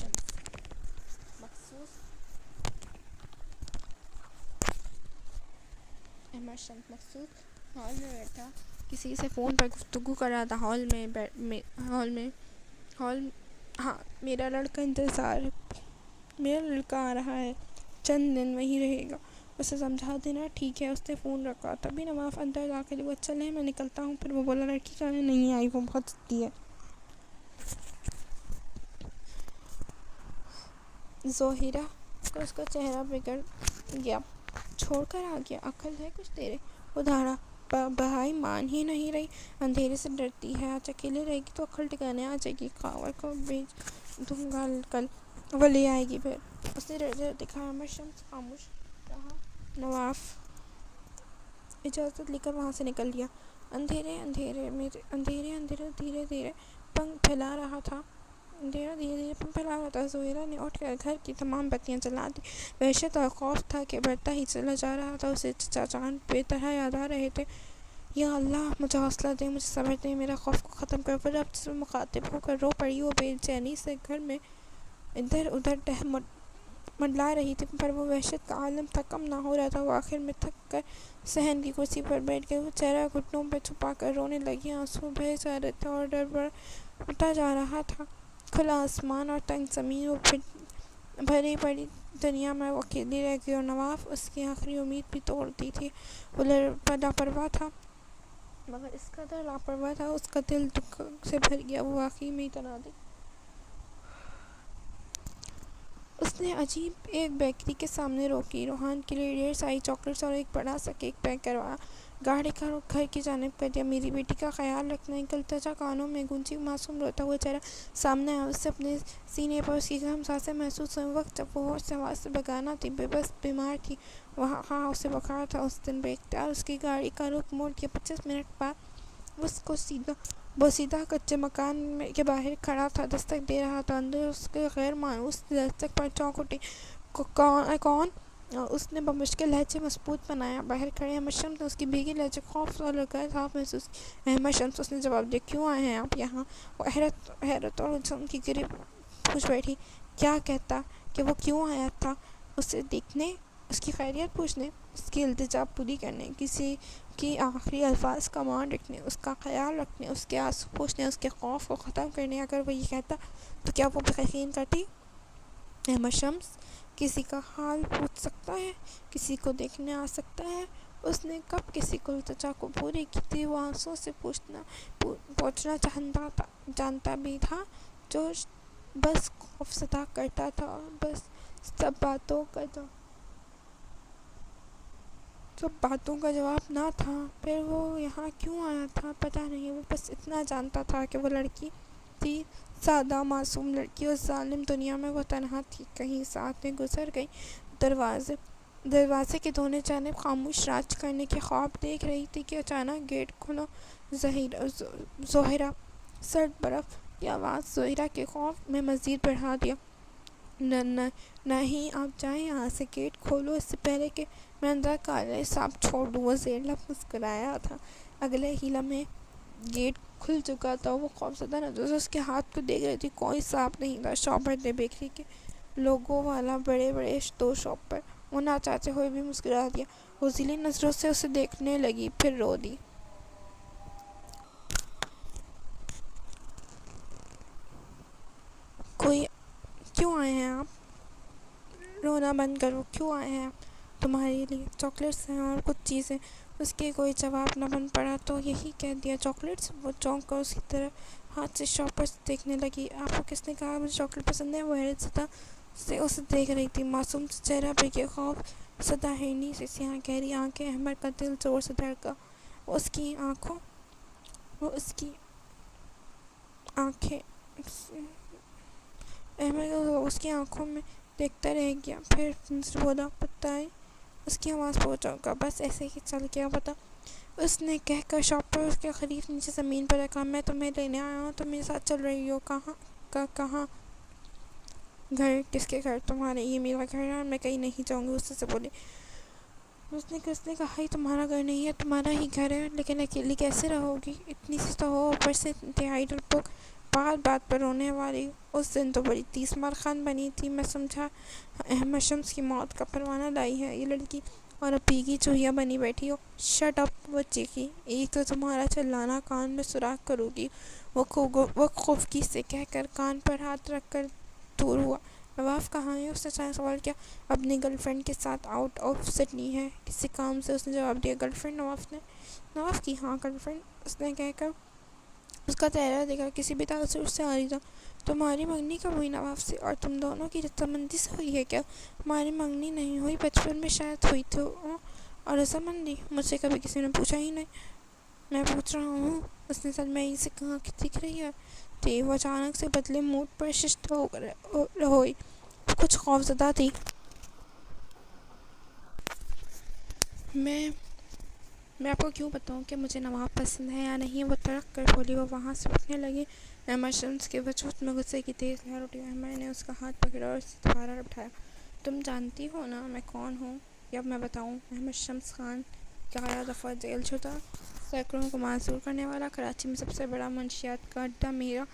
شمس مقصود ہال میں بیٹھا کسی سے فون پر گفتگو کر رہا تھا۔ ہاں، میرا لڑکا آ رہا ہے، چند دن وہیں رہے گا، اسے سمجھا دینا۔ ٹھیک ہے، اس نے فون رکھا۔ تبھی نواف اندر داخل ہوا۔ چلیں میں نکلتا ہوں۔ پھر وہ بولا لڑکی کہاں ہے؟ نہیں آئی، وہ بہت ضدی ہے۔ ظہیرہ کو اس کا چہرہ بگڑ گیا، چھوڑ کر آ گیا، عقل ہے کچھ تیرے؟ وہ دھاڑا۔ بہائی مان ہی نہیں رہی، اندھیرے سے ڈرتی ہے، آج اکیلے رہے گی تو عقل ٹھکانے آ جائے گی، خاور کو بھیج دوں گا کل، وہ لے آئے گی پھر۔ اس نے ڈر دکھایا۔ احمد شمس خاموش رہا۔ نواف اجازت لے کر وہاں سے نکل گیا۔ اندھیرے دھیرے دھیرے پنکھ پھیلا رہا تھا۔ ظہیرہ نے اٹھ کر گھر کی تمام بتیاں جلا دیں۔ وحشت اور خوف تھا کہ بڑھتا ہی چلا جا رہا تھا۔ اسے چچا جان بے طرح یاد آ رہے تھے۔ یا اللہ، مجھے حوصلہ دے، مجھے صبر دے، میرا خوف کو ختم کر۔ وہ رب سے مخاطب ہو کر رو پڑی۔ وہ بے چینی سے گھر میں ادھر ادھر منڈلا رہی تھی، پر وہ وحشت کا عالم تھا، کم نہ ہو رہا تھا۔ وہ آخر میں تھک کر صحن کی کرسی پر بیٹھ گئی۔ وہ چہرہ گھٹنوں پہ چھپا کر رونے لگی۔ آنسو بہہ جا رہے تھے اور ڈر بڑھتا جا رہا تھا۔ کھلا آسمان اور تنگ زمین، وہ بھری پڑی دنیا میں وہ اکیلی رہ گئی، اور نواف اس کی آخری امید بھی توڑ دی تھی۔ وہ لاپرواہ تھا، مگر اس قدر لاپرواہ تھا، اس کا دل دکھ سے بھر گیا۔ وہ واقعی میں تنہا دی۔ اس نے عجیب ایک بیکری کے سامنے روکی، روحان کے لیے ڈھیر ساری چاکلیٹس اور ایک بڑا سا کیک پیک کروایا، گاڑی کا رخ گھر کی جانب کر دیا۔ میری بیٹی کا خیال رکھنا۔ ایک التجا کانوں میں گونجی، معصوم روتا ہوا چہرہ سامنے آیا۔ اسے اپنے سینے پر اس کی گرم سانسیں محسوس ہوئیں، وقت جب وہ ہوش سے حواس سے بیگانہ تھی، بے بس، بیمار تھی۔ ہاں، اسے بخار تھا۔ اس دن بے اختیار اس کی گاڑی کا رخ موڑ دیا۔ 25 منٹ بعد وہ سیدھا کچے مکان کے باہر کھڑا تھا، دستک دے رہا تھا۔ اندر اس کے غیر مانوس دستک پر چونک اٹھی۔ کون؟ اس نے بمشکل لہجے مضبوط بنایا۔ باہر کھڑے احمد شمس نے اس کی بھیگی لہجے، خوف اور لگائے صاف محسوس کی۔ احمد شمس، اس نے جواب دیا۔ کیوں آئے ہیں آپ یہاں؟ وہ حیرت اور الجھن کی گریب پوچھ بیٹھی۔ کیا کہتا کہ وہ کیوں آیا تھا؟ اسے دیکھنے؟ اس کی خیریت پوچھنے، اس کی التجا پوری کرنے، کسی کی آخری الفاظ کا مان رکھنے، اس کا خیال رکھنے، اس کے آنسو پوچھنے، اس کے خوف کو ختم کرنے. اگر وہ یہ کہتا تو کیا وہ بے یقین کرتی؟ احمد شمس کسی کا حال پوچھ سکتا ہے، کسی کو دیکھنے آ سکتا ہے. اس نے کب کسی کو التجا کو پوری کی تھی؟ وہ آنسوں سے پوچھنا جانتا بھی تھا، جو بس خوف زدہ کرتا تھا. بس سب باتوں کا جواب نہ تھا. پھر وہ یہاں کیوں آیا تھا پتہ نہیں. وہ بس اتنا جانتا تھا کہ وہ لڑکی تھی، سادہ معصوم لڑکی. اس ظالم دنیا میں وہ تنہا تھی. کہیں ساتھ میں گزر گئی. دروازے کے دونوں جانب خاموش راج کرنے کے خواب دیکھ رہی تھی کہ اچانک گیٹ کھلا. زہرہ. سرد برف کی آواز زہرہ کے خوف میں مزید بڑھا دیا. نہیں، آپ جائیں یہاں سے. گیٹ کھولو اس سے پہلے کہ میں اندر کالے سانپ چھوڑ دوں. وہ زیر لب مسکرایا تھا. اگلے ہی لمحے گیٹ کھل چکا تھا. وہ خوفزدہ نظروں سے اس کے ہاتھ کو دیکھ رہی تھی. کوئی سانپ نہیں تھا. شاپ پر بیکری کے لوگوں والا بڑے بڑے دو شاپ پر. وہ نہ چاہتے ہوئے بھی مسکرا دیا. وہ ذیلی نظروں سے اسے دیکھنے لگی، پھر رو دی. کیوں آئے ہیں آپ؟ رونا بند کرو. کیوں آئے ہیں آپ؟ تمہارے لیے چاکلیٹس ہیں اور کچھ چیزیں. اس کے کوئی جواب نہ بن پڑا تو یہی کہہ دیا. چاکلیٹس؟ وہ چونک کر اس کی طرف ہاتھ سے شاپ پر دیکھنے لگی. آپ کو کس نے کہا مجھے چاکلیٹ پسند ہے؟ وہ حیرت زدہ سے اسے دیکھ رہی تھی. معصوم سے چہرہ پر یہ خوف زدہ ہرنی سی سیاہ گہری آنکھیں. احمد کا دل زور سے دھڑکا. وہ اس کی آنکھوں میں دیکھتا رہ گیا. پھر سے بولا، بتائیں. اس کی آواز پہنچا گا. بس ایسے ہی چل گیا پتا. اس نے کہہ کر شاپ پر اس کے قریب نیچے زمین پر رکھا. میں تمہیں لینے آیا ہوں. تم میرے ساتھ چل رہی ہو؟ کہاں؟ گھر. کس کے گھر؟ تمہارے. یہ میرا گھر ہے اور میں کہیں نہیں جاؤں گی. غصے سے بولی. اس نے کہا یہ تمہارا گھر نہیں ہے، تمہارا ہی گھر ہے. لیکن اکیلی کیسے رہو گی؟ اتنی سی تو ہو. اوپر سے انتہائی ڈرپوک، بات بات پر رونے والی. اس دن تو بڑی تیز مارخان بنی تھی. میں سمجھا احمد شمس کی موت کا پروانہ لائی ہے یہ لڑکی، اور اب پی کی چوہیا بنی بیٹھی ہو. Shut up. وہ چیخی. ایک تو تمہارا چلانا کان میں سوراخ کروں گی. وہ خفگی سے کہہ کر کان پر ہاتھ رکھ کر دور ہوا. نواف کہاں ہے؟ اس نے اچانک سوال کیا. اپنی گرل فرینڈ کے ساتھ آؤٹ آف سڈنی ہے کسی کام سے. اس نے جواب دیا. Girl friend? نواف کی؟ ہاں گرل فرینڈ. اس نے کہہ کر اس کا چہرہ دیکھا. کسی بھی تاثر سے آ رہی تھا. تمہاری منگنی کب ہوئی نواف سے؟ اور تم دونوں کی رضامندی سے ہوئی ہے کیا؟ ہماری منگنی نہیں ہوئی، بچپن میں شاید ہوئی تو. اور رضامندی؟ مجھ سے کبھی کسی نے پوچھا ہی نہیں. میں پوچھ رہا ہوں. اس نے سرمائی سے کہا. دکھ رہی ہے تھی. وہ اچانک سے بدلے موڈ پر ششت ہوئی. کچھ خوفزدہ تھی. میں آپ کو کیوں بتاؤں کہ مجھے نواب پسند ہے یا نہیں؟ وہ تڑک کر بولی. وہ وہاں سے اٹھنے لگی. احمد شمس کے وجود میں غصے کی تیز لہر اٹھی. احمد نے اس کا ہاتھ پکڑا اور اسے دوبارہ بٹھایا. تم جانتی ہو نا میں کون ہوں؟ یا میں بتاؤں؟ احمد شمس خان 11 دفعہ جیل شدہ، سینکڑوں کو معذور کرنے والا، کراچی میں سب سے بڑا منشیات کا اڈا میرا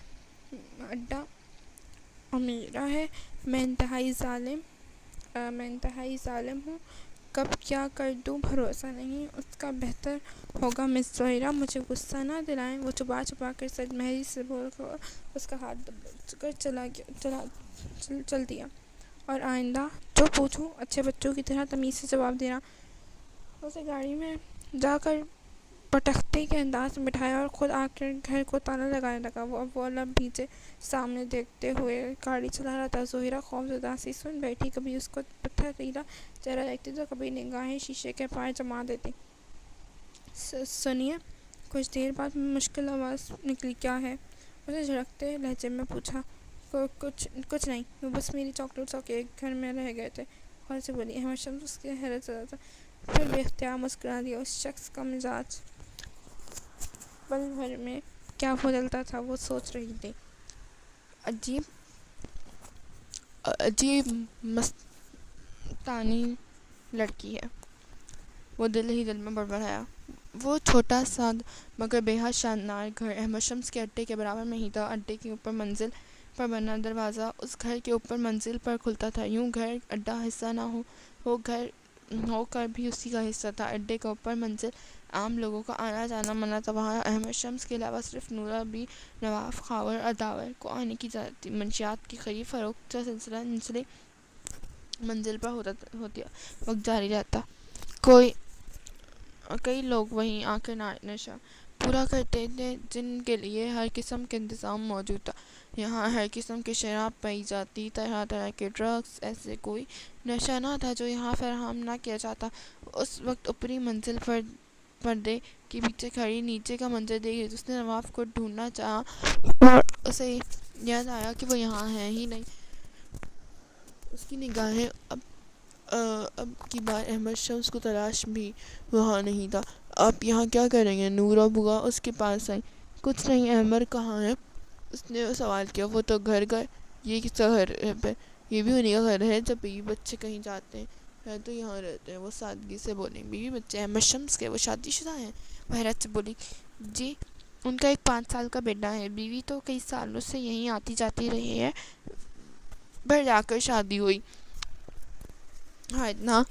ہے. میں انتہائی ظالم ہوں. کب کیا کر دوں بھروسہ نہیں. اس کا بہتر ہوگا مس زہرہ مجھے غصہ نہ دلائیں. وہ چپا کر سج مہری سے بول کر اس کا ہاتھ دبا کر چل دیا. اور آئندہ جو پوچھوں اچھے بچوں کی طرح تمیز سے جواب دینا. اسے گاڑی میں جا کر پٹختے کے انداز میں بٹھایا اور خود آ کر گھر کو تالا لگانے لگا. وہ لب بھیجے سامنے دیکھتے ہوئے گاڑی چلا رہا تھا. زہرہ خوفزدہ سی سن بیٹھی. کبھی اس کو پتھر ریلا چہرہ دیکھتی تو کبھی نگاہیں شیشے کے پار جما دیتی. سنیے. کچھ دیر بعد مشکل آواز نکلی. کیا ہے؟ اس نے جھڑکتے لہجے میں پوچھا. کچھ نہیں. وہ بس میری چاکلیٹس اور کیک گھر میں رہ گئے تھے. غور سے بولی. احمد شمس اس کی حیرت زدہ تھا. پھر بے اختیار مسکرا دیا. اس شخص کا مزاج پل بھر میں کیا بدلتا تھا وہ سوچ رہی تھی. عجیب مستانی لڑکی ہے. وہ دل ہی دل میں بڑبڑایا. وہ چھوٹا سا مگر بے حد شاندار گھر احمد شمس کے اڈے کے برابر میں ہی تھا. اڈے کے اوپر منزل پر بنا دروازہ اس گھر کے اوپر منزل پر کھلتا تھا. یوں گھر اڈا حصہ نہ ہو. وہ گھر ہو کر بھی اسی کا حصہ تھا۔ اڈے کے اوپر منزل عام لوگوں کا آنا جانا منع تھا، وہاں احمد شمس کے علاوہ صرف نورا بی، نواف، خاور اور داور کو آنے کی اجازت تھی۔ منشیات کی خرید فروخت کا سلسلہ نچلے منزل پر ہوتے وقت جاری رہتا۔ کئی لوگ وہیں آ کر نشہ پورا کرتے تھے، جن کے لیے ہر قسم کے انتظام موجود تھا۔ یہاں ہر قسم کی شراب پائی جاتی، طرح طرح کے ڈرگس، ایسے کوئی نشہ نہ تھا جو یہاں فراہم نہ کیا جاتا۔ اس وقت اوپری منزل پر پردے کے پیچھے کھڑی نیچے کا منظر دیکھ اس نے نواف کو ڈھونڈنا چاہا اور اسے یاد آیا کہ وہ یہاں ہے ہی نہیں۔ اس کی نگاہیں اب کی بار احمد شمس کو تلاش بھی وہاں نہیں تھا۔ آپ یہاں کیا کریں گے؟ نورا بوا اس کے پاس آئی۔ کچھ نہیں، احمد کہاں ہے؟ اس نے سوال کیا۔ وہ تو گھر گئے۔ یہ کس کا گھر ہے؟ یہ بھی انہی کا گھر ہے، جب بیوی بچے کہیں جاتے ہیں تو یہاں رہتے ہیں، وہ سادگی سے بولیں۔ بیوی بچے احمد شمس کے؟ وہ شادی شدہ ہیں؟ وہ حیرت سے بولی۔ جی، ان کا ایک 5 سال کا بیٹا ہے، بیوی تو کئی سالوں سے یہیں آتی جاتی رہی ہے، پر جا کر شادی ہوئی۔ ہاں، اتنا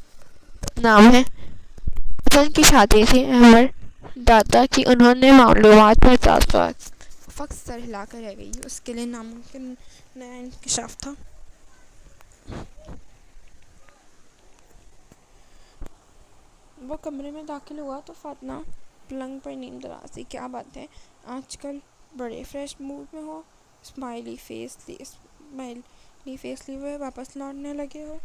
نام ہے۔ ان کی شادی تھی۔ احمد داتا کہ انہوں نے معلومات میں اضافہ فقط سر ہلا کر رہ گئی۔ اس کے لیے ناممکن نیا انکشاف تھا۔ وہ کمرے میں داخل ہوا تو فاطمہ پلنگ پر نیم دراز تھی۔ کیا بات ہے؟ آج کل بڑے فریش موڈ میں ہو، اسمائلی فیس لی ہوئے واپس لوٹنے لگے ہو۔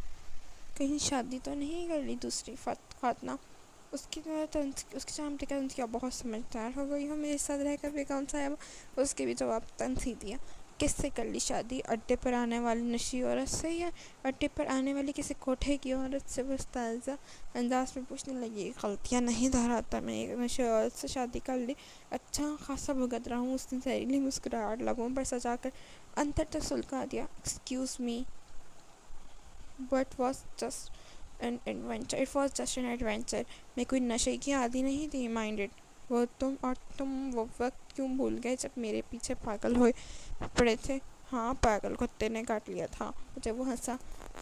کہیں شادی تو نہیں کر لی دوسری؟ فاطمہ اس کی چامٹی کا کیا بہت سمجھدار ہو گئی ہو، میرے ساتھ رہ کر بھی کون سا ہے وہ؟ اس کے بھی جواب طنز ہی دیا۔ کس سے کر لی شادی؟ اڈے پر آنے والی نشی عورت سے یا اڈے پر آنے والی کسی کوٹھے کی عورت سے؟ وہ استہزا انداز میں پوچھنے لگی۔ غلطیاں نہیں دہراتا، میں ایک نشی عورت سے شادی کر لی، اچھا خاصا بھگت رہا ہوں۔ اس نے زہریلی مسکراہٹ لبوں پر سجا کر اندر تک سلگا دیا۔ Excuse me, but was just an adventure. It was just an adventure. میں کوئی نشے کی عادی نہیں تھی، مائنڈ اٹ۔ تم وہ وقت کیوں بھول گئے جب میرے پیچھے پاگل ہوئے پڑے تھے؟ ہاں، پاگل کتے نے کاٹ لیا تھا مجھے، وہ ہنسا۔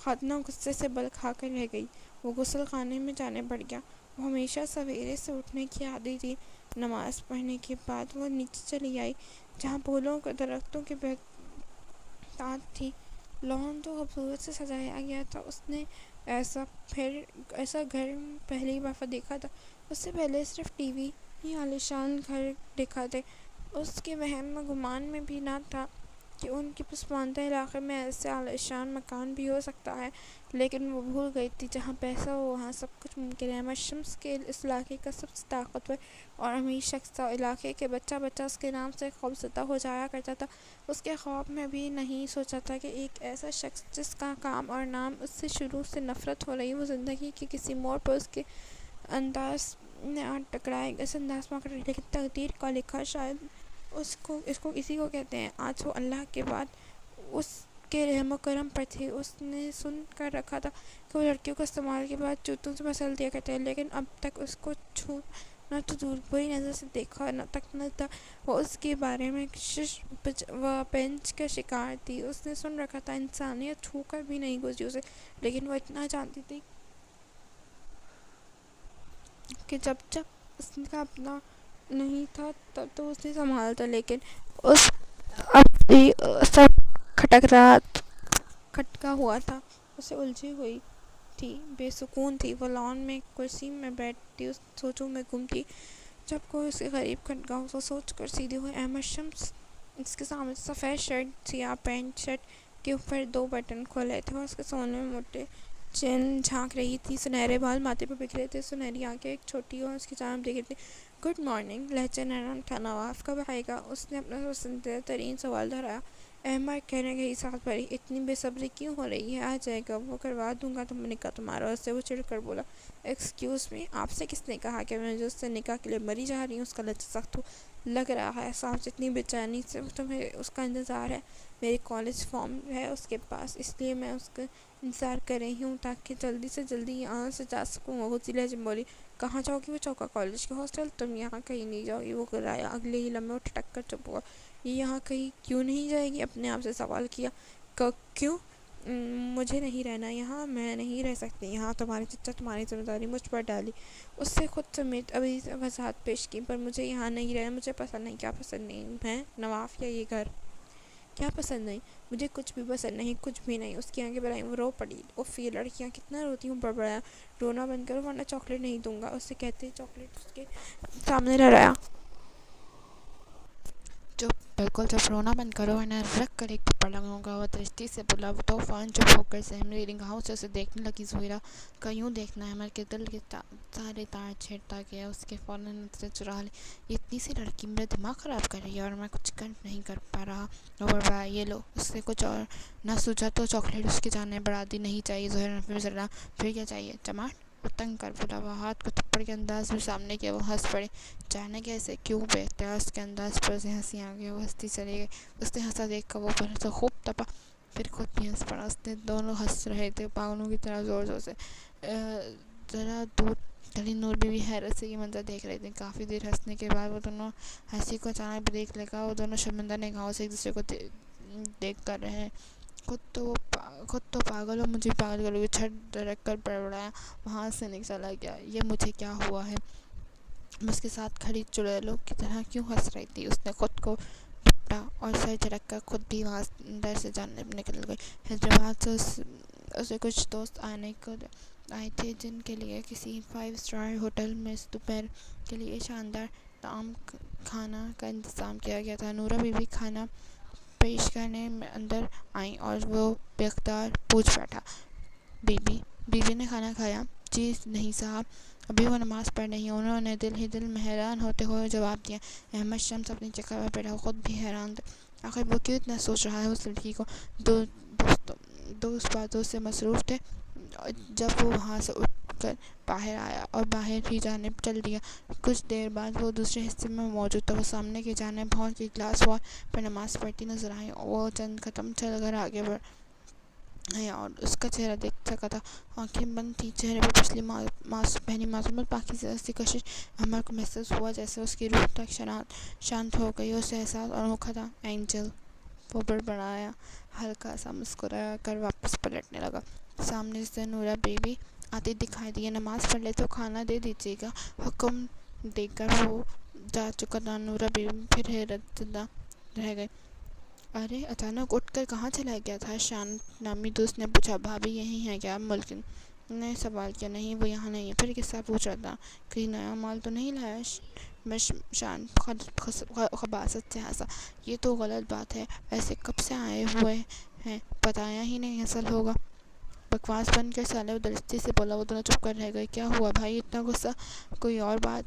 خاتون غصے سے بل کھا کر رہ گئی۔ وہ غسل خانے میں جانے پڑ گیا۔ وہ ہمیشہ سویرے سے اٹھنے کی عادی تھی۔ نماز پڑھنے کے بعد وہ نیچے چلی آئی جہاں پھولوں کے درختوں کی بہتات تھی۔ لان تو خوبصورت سے سجایا گیا تھا۔ اس نے ایسا گھر پہلی دفعہ دیکھا تھا۔ اس سے پہلے صرف ٹی وی ہی عالیشان گھر دیکھا تھے۔ اس کے وہم و گمان میں بھی نہ تھا کہ ان کے پسماندہ علاقے میں ایسے عالیشان مکان بھی ہو سکتا ہے، لیکن وہ بھول گئی تھی جہاں پیسہ ہو وہاں سب کچھ ممکن ہے۔ احمد شمس کے اس علاقے کا سب سے طاقتور اور امیر شخص تھا۔ علاقے کے بچہ اس کے نام سے خوفزدہ ہو جایا کرتا تھا۔ اس کے خواب میں بھی نہیں سوچا تھا کہ ایک ایسا شخص جس کا کام اور نام اس سے شروع سے نفرت ہو رہی، وہ زندگی کے کسی موڑ پر اس کے انداز میں آ ٹکرائے گا، اس انداز میں لیکن تقدیر کا لکھا شاید اس کو اسی کو کہتے ہیں۔ آج وہ اللہ کے بعد اس کے رحم و کرم پر تھی۔ اس نے سن کر رکھا تھا کہ وہ لڑکیوں کو استعمال کے بعد جوتوں سے مسل دیا کرتے ہیں، لیکن اب تک اس کو چھونا تو دور بری نظر سے دیکھا تک نہ تھا۔ وہ اس کے بارے میں کشش و پنج کا شکار تھی۔ اس نے سن رکھا تھا، انسانیت چھو کر بھی نہیں گزری اسے، لیکن وہ اتنا جانتی تھی کہ جب اس کا اپنا نہیں تھا تب تو اس نے سنبھالا تھا، لیکن اس اب بھی سب کھٹکا ہوا تھا۔ اسے الجھی ہوئی تھی، بے سکون تھی۔ وہ لان میں کرسی میں بیٹھی سوچوں میں گم تھی۔ جب کوئی اس کے قریب کھٹکا تو سوچ کر سیدھی ہوئی۔ احمد شمس اس کے سامنے سفید شرٹ، سیاہ پینٹ، شرٹ کے اوپر 2 بٹن کھولے تھے اور اس کے سونے میں موٹے چین جھانک رہی تھی۔ سنہرے بال ماتھے پر بکھرے تھے، سنہری آنکھیں ایک چھوٹی اور اس کی جانب دیکھ رہی تھی۔ گڈ مارننگ، لہجہ نرم تھا۔ نواف کب آئے گا؟ اس نے اپنا پسندیدہ ترین سوال دہرایا۔ احمد کہنے گئی ساتھ بھری، اتنی بے صبری کیوں ہو رہی ہے؟ آ جائے گا، وہ کروا دوں گا نکاح تمہارا اس سے۔ وہ چڑھ کر بولا۔ ایکسکیوز می، آپ سے کس نے کہا کہ میں جو اس سے نکاح کے لیے مری جا رہی ہوں؟ اس کا لہجہ سخت لگ رہا ہے۔ صاحب اتنی بے چینی سے تمہیں اس کا انتظار ہے۔ میری کالج فارم ہے اس کے پاس، اس لیے میں اس کا انتظار کر رہی ہوں تاکہ جلدی سے جلدی یہاں سے جا سکوں۔ وہ غصے لہجے میں بولی۔ کہاں جاؤ گی؟ وہ چوکا کالج کے ہاسٹل۔ تم یہاں کہیں نہیں جاؤ گی، وہ گرایا۔ اگلے ہی لمحے وہ ٹھٹک کر چپ ہوا۔ یہ یہاں کہیں کیوں نہیں جائے گی؟ اپنے آپ سے سوال کیا۔ کیوں؟ مجھے نہیں رہنا یہاں، میں نہیں رہ سکتی یہاں، تمہارے چچا تمہاری ذمہ داری مجھ پر ڈالی۔ اس سے خود سمیت ابھی وضاحت پیش کی، پر مجھے یہاں نہیں رہنا، مجھے پسند نہیں۔ کیا پسند نہیں ہے؟ نواف یا یہ گھر؟ کیا پسند نہیں؟ مجھے کچھ بھی پسند نہیں، کچھ بھی نہیں۔ اس کی آنکھیں بھر آئیں، وہ رو پڑی۔ اف، یہ لڑکیاں کتنا روتی ہوں، بڑبڑایا۔ رونا بند کرو ورنہ چاکلیٹ نہیں دوں گا، اس سے کہتے چاکلیٹ اس کے سامنے لہرایا۔ چپ، بالکل چپ، رونا بند کرو ورنہ رکھ کر ایک تھپڑ لگاؤں گا، وہ درستی سے بولا۔ وہ تو فوراً چپ ہو کر سہمنے نگاہوں سے اسے دیکھنے لگی۔ ظہیرہ کا یوں دیکھنا عمر کے دل کے سارے تار چھیڑتا گیا۔ اس کے فوراً نظریں چرا لی۔ یہ اتنی سی لڑکی میرا دماغ خراب کر رہی ہے اور میں کچھ کر نہیں کر پا رہا۔ وہ بڑبڑایا۔ یہ لو۔ اس سے کچھ اور نہ سوچا تو چاکلیٹ اس کی جانب بڑھا دی۔ نہیں چاہیے ظہیرہ نے پھر ذرا، پھر کیا چاہیے؟ چماٹ؟ وہ تنگ کر بولا۔ وہ ہاتھ کو تھپڑ کے انداز میں سامنے کیا۔ وہ ہنس پڑے۔ جانے کیسے؟ کیوں؟ بے اختیار اس کے انداز پر اسے ہنسی آ گئی۔ وہ ہنستی چلی گئی۔ اس نے ہنسا دیکھ کر وہ پہلے تو خوب تپا، پھر خود بھی ہنس پڑا۔ اس نے دونوں ہنس رہے تھے پاگلوں کی طرح زور زور سے۔ ذرا دور کھڑی نور بی بی حیرت سے یہ منظر دیکھ رہی تھی۔ کافی دیر ہنسنے کے بعد وہ دونوں ہنسی کو اچانک بریک لگا۔ وہ دونوں شرمندہ نگاہوں سے ایک دوسرے کو دیکھ کر رہے۔ خود تو پاگل ہو، مجھے بھی پاگل کرو گے، چھٹ درک کر بڑبڑایا۔ وہاں سے چلا گیا۔ یہ مجھے کیا ہوا ہے؟ میں اس کے ساتھ کھڑی چڑیلوں کی طرح کیوں ہنس رہی تھی؟ اس نے خود کو پھپٹا اور سر جھٹک کر خود بھی وہاں اندر سے جانب نکل گئی۔ حیدرآباد سے اسے کچھ دوست آئے تھے جن کے لیے کسی 5 اسٹار ہوٹل میں دوپہر کے لیے شاندار طعام کھانا کا انتظام کیا گیا تھا۔ نورہ بی بی کھانا پیش کرنے اندر آئیں اور وہ بے اختیار پوچھ بیٹھا، بی بی نے کھانا کھایا؟ جی نہیں صاحب، ابھی وہ نماز پڑھ رہی ہیں۔ انہوں نے دل ہی دل میں حیران ہوتے ہوئے جواب دیا۔ احمد شمس اپنی جگہ پر بیٹھا خود بھی حیران تھا۔ آخر وہ کیوں اتنا سوچ رہا ہے اس لڑکی کو؟ دوست باتوں سے مصروف تھے جب وہ وہاں سے اٹھ کر باہر آیا اور باہر کی جانب چل دیا۔ کچھ دیر بعد وہ دوسرے حصے میں موجود تھا۔ وہ سامنے کی جانب ہال کی کلاس وال پر نماز پڑھتی نظر آئی۔ وہ چند قدم چل کر آگے بڑھ آیا اور اس کا چہرہ دیکھ سکا تھا۔ آنکھیں بند تھیں، چہرے پر پچھلی پہلی معصومیت پاکیزہ سی کشش عمر کو محسوس ہوا، جیسے اس کی روح تک شانت ہو گئی۔ اسے احساس انوکھا تھا۔ اینجل، وہ بڑبڑایا، ہلکا سا مسکرا کر واپس پلٹنے لگا۔ سامنے سے نورہ بی بی آتی دکھائی دی۔ نماز پڑھ لے تو کھانا دے دیجیے گا، حکم دے کر وہ جا چکا تھا۔ نورہ بی بی پھر حیرت زدہ رہ گئی۔ ارے، اچانک اٹھ کر کہاں چلا گیا تھا؟ شانت نامی دوست نے پوچھا۔ بھابی یہیں ہے کیا؟ ملکن نے سوال کیا۔ نہیں، وہ یہاں نہیں ہے۔ پھر کس کا پوچھ رہا تھا؟ کہیں نیا مال تو نہیں لایا؟ میں شانت خباثت سے ہنسا۔ یہ تو غلط بات ہے، ایسے کب سے آئے ہوئے ہیں؟ بتایا ہی نہیں، اصل ہوگا۔ بکواس بند کر سالے، وہ درستی سے بولا۔ وہ دونوں چپ کر رہ گئے۔ کیا ہوا بھائی اتنا غصہ؟ کوئی اور بات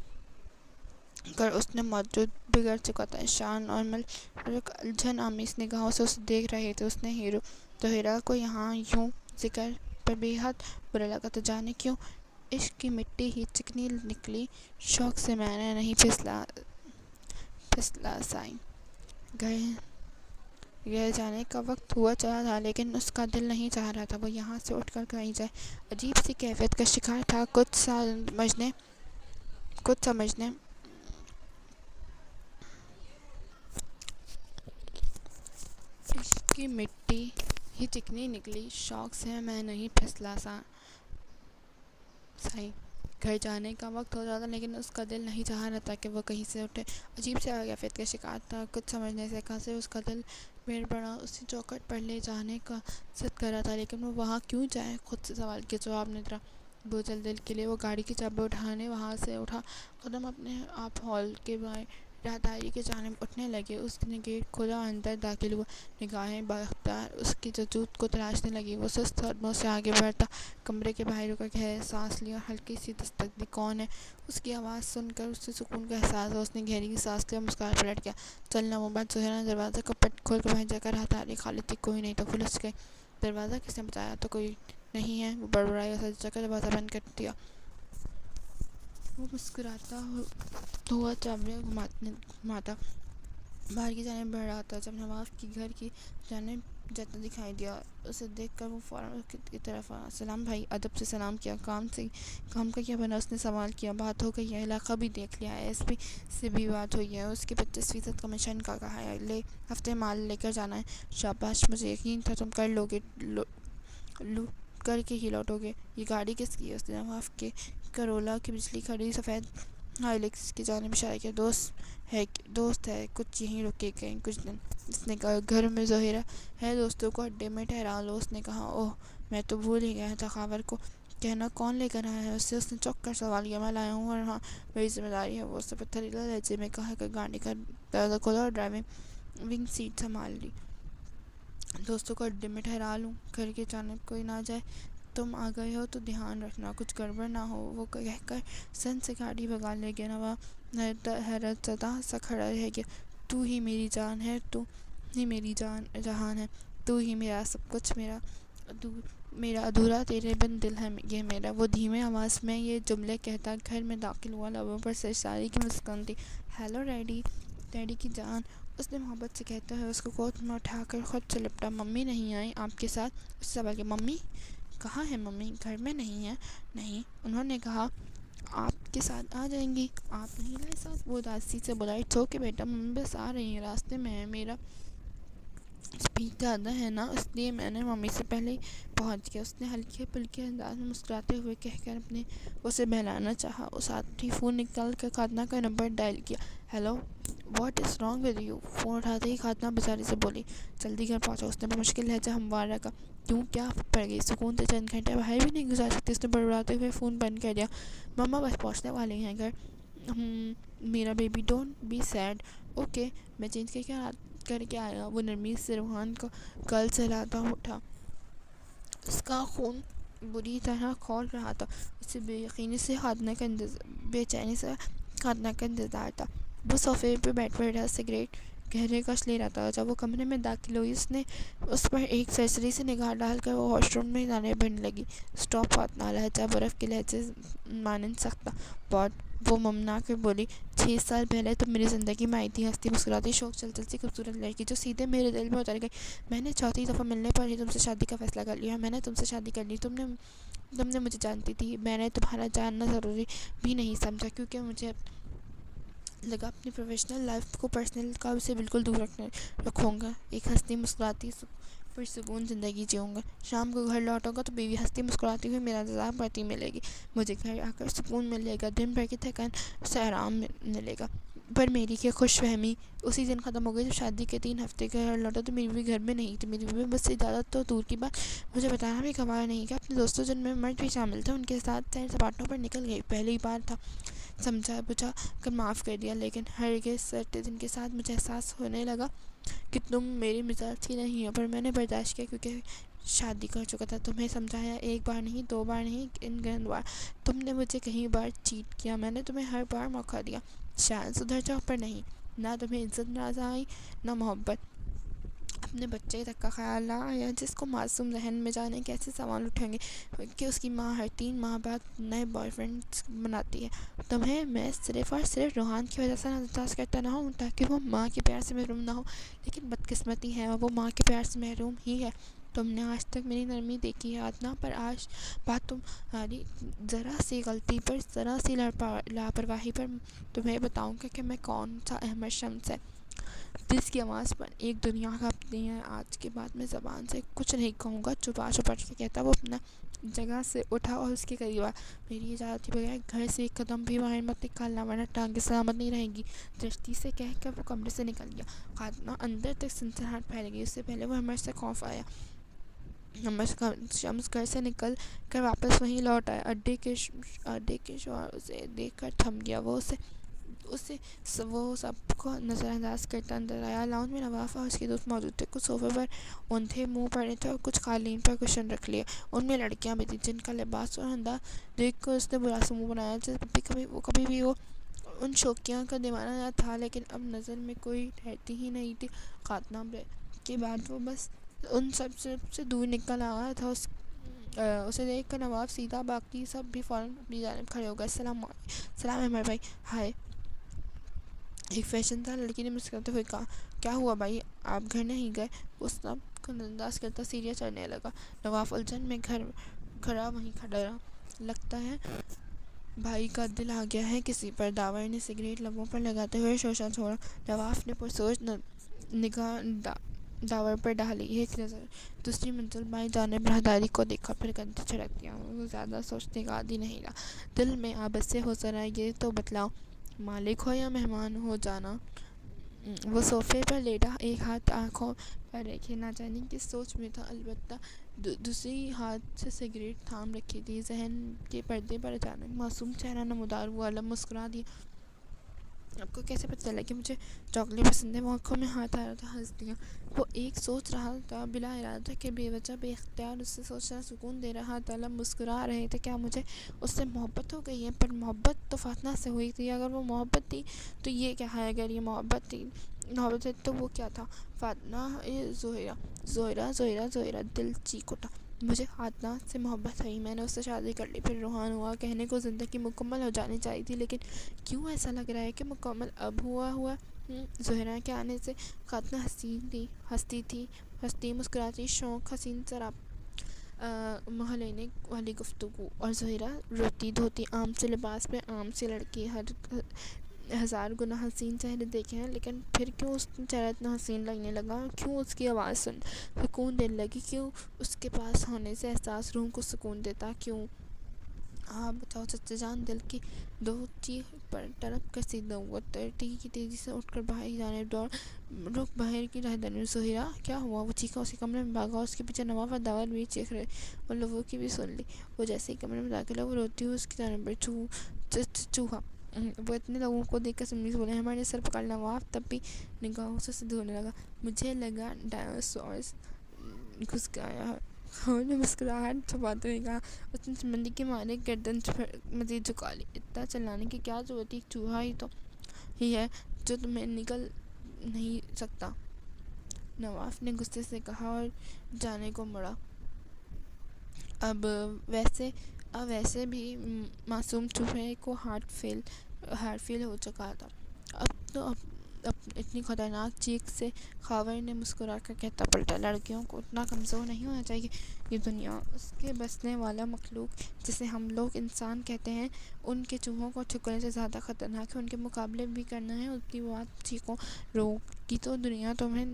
کر، اس نے موجود بگڑ چکا تھا۔ شان اور ملک الجھن آمیز نگاہوں سے اسے دیکھ رہے تھے۔ اس نے ظہیرہ کو یہاں یوں ذکر پر بے حد برا لگا تو جانے کیوں؟ عشق کی مٹی ہی چکنی نکلی، شوق سے میں نے نہیں پھسلا سائی۔ گھر جانے کا وقت ہوا چلا تھا لیکن اس کا دل نہیں چاہ رہا تھا وہ یہاں سے اٹھ کر کہیں جائے۔ عجیب سی کیفیت کا شکار تھا۔ کچھ سمجھنے عشق کی مٹی ہی چکنی نکلی، شوق سے میں نہیں پھسلا سائی۔ گھر جانے کا وقت ہو رہا تھا لیکن اس کا دل نہیں چاہ رہا تھا کہ وہ کہیں سے اٹھے۔ عجیب سی کیفیت کا شکار تھا۔ کچھ سمجھنے سے کہاں سے اس کا دل بھیڑ پڑا، اسے چوکھٹ پر لے جانے کا ضد کر رہا تھا لیکن وہ وہاں کیوں جائے؟ خود سے سوال کے جواب نہیں تھا۔ بوجھل دل کے لیے وہ گاڑی کی چابی اٹھانے وہاں سے اٹھا، قدم اپنے آپ ہال کے باہر راہداری کی جانب اٹھنے لگے۔ اس نے گیٹ کھولا اور اندر داخل ہوا۔ نگاہیں بے اختیار اس کی وجود کو تلاشنے لگیں۔ وہ سست قدموں سے آگے بڑھتا کمرے کے باہر رکا، گہری سانس لی اور ہلکی سی دستک دی۔ کون ہے؟ اس کی آواز سن کر اسے سکون کا احساس ہوا۔ اس نے گہری سانس لی اور مسکرا کر پلٹ گیا۔ چلنا وہ بات ظہیرہ نے دروازے کا پٹ کھول کر باہر جا کر راہداری خالی تھی، کوئی نہیں تو پھلس گئی۔ دروازہ کس نے بتایا تو کوئی نہیں ہے؟ وہ بڑبڑائی اور سر جھٹک کر دروازہ بند کر دیا۔ وہ مسکراتا ہوا چابیاں گھماتا باہر کی جانب بڑھ رہا تھا جب نواف کے گھر کی جانب جاتا دکھائی دیا۔ اسے دیکھ کر وہ فوراً اس کی طرف آیا۔ سلام بھائی، ادب سے سلام کیا۔ کام کا کیا بنا؟ اس نے سوال کیا۔ بات ہو گئی ہے، علاقہ بھی دیکھ لیا ہے، ایس پی سے بھی بات ہوئی ہے، اس کی 25% کمیشن کا کہا ہے، اگلے ہفتے مال لے کر جانا ہے۔ شاباش، مجھے یقین تھا تم کر لو گے لوٹ کر کے ہی لوٹو گے. یہ گاڑی کس کی ہے؟ اس نے نواف کے کرولا کی بجلی کھڑی سفید ہائلکس کی جانب اشارہ کیا. دوست ہے کچھ یہیں رکے گئے کچھ دن. اس نے کہا گھر میں ظہیرہ ہے دوستوں کو اڈے میں ٹھہرا لو. اس نے کہا اوہ میں تو بھول ہی گیا تھا. خاور کو کہنا کون لے کر آیا ہے اسے؟ اس نے چوک کر سوال کیا. میں لایا ہوں اور ہاں میری ذمہ داری ہے وہ. اس نے پتھریلے لہجے میں کہا کہ گاڑی کا دروازہ کھولا اور ڈرائیونگ سیٹ سنبھال لی. دوستوں کو اڈے میں ٹھہرا لوں گھر کی جانب کوئی نہ جائے. تم آ گئے ہو تو دھیان رکھنا کچھ گڑبڑ نہ ہو. وہ کہہ کر سن سے گاڑی بھگا لے گیا. نواف حیرت زدہ سا کھڑا رہ گیا. تو ہی میری جان ہے تو ہی میری جہان ہے. تو ہی میرا سب کچھ. میرا ادھورا تیرے بن دل ہے یہ میرا. وہ دھیمے آواز میں یہ جملے کہتا گھر میں داخل ہوا. لبوں پر سرساری کی مسکان تھی. ہیلو ڈیڈی کی جان. اس نے محبت سے کہتے ہوئے اس کو گود میں اٹھا کر خود سے لپٹا. ممی نہیں آئی آپ کے ساتھ؟ اس سے سوال کیا. ممی کہاں ہے ممی؟ گھر میں نہیں ہے. نہیں انہوں نے کہا آپ کے ساتھ آ جائیں گی. آپ نہیں لائے ساتھ؟ وہ اداسی سے بولا. اٹس اوکے بیٹا ممی بس آ رہی ہیں راستے میں ہے. میرا اسپیڈ زیادہ ہے نا اس لیے میں نے ممی سے پہلے ہی پہنچ گیا. اس نے ہلکے پھلکے انداز میں مسکراتے ہوئے کہہ کر اسے بہلانا چاہا. اس ہاتھی فون نکال کر خاتنہ کا نمبر ڈائل کیا. Hello what is wrong with you? Phone اٹھاتے ہی خاتنہ بیچاری سے بولی. جلدی گھر پہنچو. اس نے بمشکل لہجہ ہموار رکھا. کیوں کیا پڑ گئی؟ سکون سے چند گھنٹے باہر بھی نہیں گزار سکتی؟ اس نے بڑبڑاتے ہوئے فون بند کر دیا. مما بس پہنچنے والے ہیں گھر. میرا baby don't be sad. Okay میں چینج کر کے آیا. وہ نرمی سے روحان کا گل سہلاتا اٹھا. اس کا خون بری طرح کھول رہا تھا. اسے بے چینی سے خاتنہ کا انتظار تھا. وہ صوفے پہ بیٹھا سگریٹ گہرے کش لے رہا تھا. جب وہ کمرے میں داخل ہوئی اس نے اس پر ایک سرسری سے نگاہ ڈال کر وہ واش روم میں جانے بھرنے لگی. اسٹاپ خاتنہ. لہجہ برف کے لہجے مانند سخت تھا. بٹ وہ ممنا کر بولی. 6 سال پہلے تم میری زندگی میں آئی تھی. ہنستی مسکراتی شوق چلچل سی خوبصورت لڑکی جو سیدھے میرے دل میں اتر گئی. میں نے چوتھی دفعہ ملنے پر ہی تم سے شادی کا فیصلہ کر لیا. میں نے تم سے شادی کر لی. تم نے مجھے جانتی تھی. میں نے تمہارا جاننا ضروری بھی نہیں سمجھا کیونکہ مجھے لگا اپنی پروفیشنل لائف کو پرسنل کام سے بالکل دور رکھوں گا. ایک ہنستی مسکراتی پرسکون زندگی جیوں گا. شام کو گھر لوٹوں گا تو بیوی ہنستی مسکراتی ہوئی میرا انتظار کرتی ملے گی. مجھے گھر آ کر سکون ملے گا. دن بھر کی تھکن سے آرام ملے گا. پر میری کیا خوش فہمی اسی دن ختم ہو گئی جب شادی کے 3 ہفتے گھر لوٹا تو میری بیوی گھر میں نہیں تھی. میری بیوی بس اجازت تو دور کی بات مجھے بتانا بھی گوارا نہیں کہ اپنے دوستوں جن میں مرد بھی شامل تھے ان کے ساتھ سیر سپاٹوں پر نکل گئی. پہلی بار تھا سمجھا بجھا کر معاف کر دیا. لیکن ہرگز سرتے دن کے ساتھ مجھے احساس ہونے لگا کہ تم میری مزاج کی نہیں ہو. پر میں نے برداشت کیا کیونکہ شادی کر چکا تھا. تمہیں سمجھایا 1 بار نہیں 2 بار نہیں ان گنت بار. تم نے مجھے کئی بار چیٹ کیا. میں نے تمہیں ہر بار موقع دیا. شاید سدھر جاؤ پر نہیں. نہ تمہیں عزت ناز آئی نہ محبت. اپنے بچے تک کا خیال نہ آیا جس کو معصوم ذہن میں جانے کیسے سوال اٹھیں گے کہ اس کی ماں ہر 3 ماہ بعد نئے بوائے فرینڈ بناتی ہے. تمہیں میں صرف اور صرف روحان کی وجہ سے نظر انداز کرتا نہ ہوں تاکہ وہ ماں کے پیار سے محروم نہ ہو. لیکن بدقسمتی ہے وہ ماں کے پیار سے محروم ہی ہے. تم نے آج تک میری نرمی دیکھی ہے عدنان پر. آج بات تمہاری ذرا سی غلطی پر ذرا سی لاپرواہی پر تمہیں بتاؤں گا کہ میں کون سا احمد شمس ہے جس کی آواز پر ایک دنیا کانپتی ہے. آج کے بعد میں زبان سے کچھ نہیں کہوں گا. چھپا کے کہتا وہ اپنا جگہ سے اٹھا اور اس کے قریب آیا. میری اجازت کے بغیر گھر سے 1 قدم بھی باہر مت نکالنا ورنہ ٹانگیں سلامت نہیں رہیں گی. درستی سے کہہ کر وہ کمرے سے نکل گیا. خاتنہ اندر تک سنسناہٹ پھیل گئی. اس سے پہلے وہ ہمر سے خوف آیا. شمس گھر سے نکل کر واپس وہیں لوٹ آیا. اڈے کے شوہر اسے دیکھ کر تھم گیا. وہ سب کو نظر انداز کرتا اندر آیا. لاؤنج میں نواف اور اس کے دوست موجود تھے. کچھ صوفے پر اوندھے منہ پڑے تھے اور کچھ قالین پر کشن رکھ لیے. ان میں لڑکیاں بھی تھیں جن کا لباس اور انداز دیکھ کر اس نے برا سا منہ بنایا. کبھی بھی وہ ان شوقیاں کا دیوانہ نہ تھا لیکن اب نظر میں کوئی ٹھہرتی ہی نہیں تھی. خاتنہ کے بعد وہ بس ان سب سے دور نکل آیا تھا. اسے دیکھ کر نواف سیدھا. باقی سب بھی فوراً اپنی جانب کھڑے ہو گئے. سلام احمد بھائی. ہائے. ایک فیشن دار لڑکی نے مسکراتے ہوئے کہا. کیا ہوا بھائی آپ گھر نہیں گئے؟ وہ سب کو نظر انداز کرتا سیڑھیاں چڑھنے لگا. نواف الجھن میں وہیں کھڑا رہا. لگتا ہے بھائی کا دل آ گیا ہے کسی پر. داور نے سگریٹ لبوں پر لگاتے ہوئے شوشہ چھوڑا. نواف نے پرسوچ نگاہ داور پر ڈالی ایک نظر، دوسری منزل بائیں جانب راہداری کو دیکھا، پھر گدے چھڑک دیا۔ وہ زیادہ سوچنے کا عادی نہیں رہا۔ دل میں آبس سے ہو ذرا یہ تو بتلاؤ، مالک ہو یا مہمان ہو جانا؟ وہ صوفے پر لیٹا، ایک ہاتھ آنکھوں پر رکھے نہ جانے کس سوچ میں تھا، البتہ دوسری ہاتھ سے سگریٹ تھام رکھی تھی۔ ذہن کے پردے پر اچانک معصوم چہرہ نمودار ہوا، لب مسکرا دیا۔ آپ کو کیسے پتہ چلا کہ مجھے چاکلیٹ پسند ہے؟ وہ آنکھوں میں ہاتھ آ رہا تھا، ہنس دیا۔ وہ ایک سوچ رہا تھا بلا ارادہ کہ بے وجہ بے اختیار اسے سوچنا سکون دے رہا تھا۔ لب مسکرا رہے تھے۔ کیا مجھے اس سے محبت ہو گئی ہے؟ پر محبت تو فاطمہ سے ہوئی تھی۔ اگر وہ محبت تھی تو یہ کیا ہے؟ اگر یہ محبت تھی تو وہ کیا تھا؟ فاطمہ زہرہ دل چیخ اٹھا۔ مجھے فاطمہ سے محبت ہوئی، میں نے اس سے شادی کر لی۔ پھر روحان ہوا، کہنے کو زندگی مکمل ہو جانی چاہیے تھی، لیکن کیوں ایسا لگ رہا ہے کہ مکمل اب ہوا؟ زہرہ کے آنے سے فاطمہ ہستی تھی، مسکراتی، شوق حسین سراب محلینے والی گفتگو، اور زہرہ روتی دھوتی، عام سے لباس میں، عام سی لڑکی۔ ہزار گنا حسین چہرے دیکھے ہیں، لیکن پھر کیوں اس کا چہرہ اتنا حسین لگنے لگا؟ کیوں اس کی آواز سکون دینے لگی؟ کیوں اس کے پاس ہونے سے احساس روح کو سکون دیتا؟ کیوں؟ آپ بتاؤ چچا جان۔ دل کی دو چیخ پر ٹرپ کر سیدھا ہوا، ترٹی کی تیزی سے اٹھ کر باہر کی جانب دوڑ، رخ باہر کی راہداری میں۔ زہرہ کیا ہوا؟ وہ چیخا، اسی کمرے میں بھاگا، اس کے پیچھے نواف اور داور بھی چیخ رہے۔ وہ لوگوں کی بھی سن لی۔ وہ جیسے ہی کمرے میں داخل ہوا، وہ روتی ہوئی اس کی جانب بڑھی۔ چوہا! وہ اتنے لوگوں کو دیکھ کر سمجھی سے بولے۔ ہمارے سر پکڑ لیا۔ نواف تب بھی نگاہوں سے اسے دھونے لگا۔ مجھے لگا ڈائنوسار گھس گیا ہے۔ خاموش نے مسکراہٹ چھپاتے ہوئے کہا۔ اس نے شرمندگی کے مارے گردن مزید جھکا لی۔ اتنا چلانے کی کیا ضرورت تھی؟ ایک چوہا ہی تو ہے جو تمہیں نگل نہیں سکتا، نواف نے غصے سے کہا اور جانے کو مڑا۔ اب ویسے بھی معصوم چوہے کو ہارٹ فیل ہو چکا تھا۔ اتنی خطرناک چیخ سے خاور نے مسکرا کر کہتا پلٹا، لڑکیوں کو اتنا کمزور نہیں ہونا چاہیے۔ یہ دنیا، اس کے بسنے والا مخلوق جسے ہم لوگ انسان کہتے ہیں، ان کے چوہوں کو ٹھکرنے سے زیادہ خطرناک ہے۔ ان کے مقابلے بھی کرنا ہے، ان کی بات چیخوں روکی تو دنیا تمہیں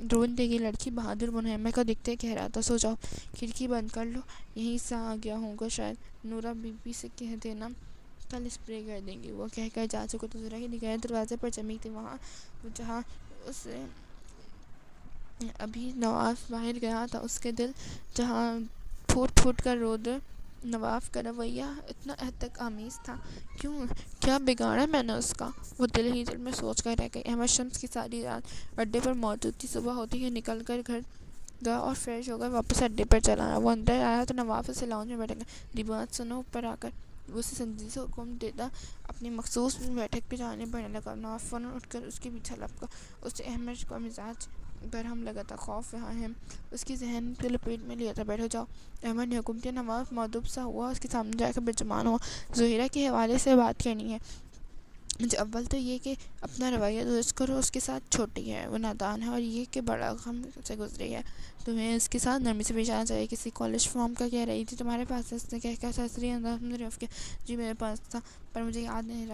ڈھونڈ دے گی۔ لڑکی بہادر منہمر کو دیکھتے کہہ رہا تھا، سو جاؤ، کھڑکی بند کر لو، یہیں سے آ گیا ہوں گا شاید۔ نورا بی بی سے کہہ دینا کل اسپرے کر دیں گی۔ وہ کہہ کر جا چکا تو زہرہ کی نگاہیں دروازے پر جمی تھی، وہاں جہاں اسے ابھی نواف باہر گیا تھا۔ اس کے دل جہاں پھوٹ پھوٹ کر رو دے۔ نواف کا رویہ اتنا احتقار آمیز تھا، کیا بگاڑا میں نے اس کا؟ وہ دل ہی دل میں سوچ کر رہ گئی۔ احمد شمس کی ساری رات اڈے پر موجود تھی۔ صبح ہوتے ہی نکل کر گھر گیا اور فریش ہو کر واپس اڈے پر چلا آیا۔ وہ اندر آیا تو نواف اسے لاؤنج میں بیٹھا گیا۔ میری بات سنو۔ اوپر آ کر وہ اسے سنجیدگی سے حکم دیتا اپنی مخصوص بیٹھک پہ جانے بڑھنے لگا۔ نواف فوراً اٹھ کر اس کے پیچھے لپکا۔ اسے احمد کا مزاج برہم لگا تھا، خوف فہم اس کی ذہن کو لپیٹ میں لیا تھا۔ بیٹھ جاؤ، احمد نے حکم دیا۔ نواف مغضوب سا ہوا، اس کے سامنے جا کر بےزبان ہوا۔ زہرہ کے حوالے سے بات کرنی ہے مجھے۔ اول تو یہ کہ اپنا رویہ درست کرو، اس کے ساتھ چھوٹی ہے، وہ نادان ہے، اور یہ کہ بڑا غم سے گزری ہے، تمہیں اس کے ساتھ نرمی سے پیش آنا چاہیے۔ کسی کالج فارم کا کہہ رہی تھی تمہارے پاس ہے؟ اس نے کہہ کر سرسری انداز میں رفع کیا۔ جی میرے پاس تھا، پر مجھے یاد نہیں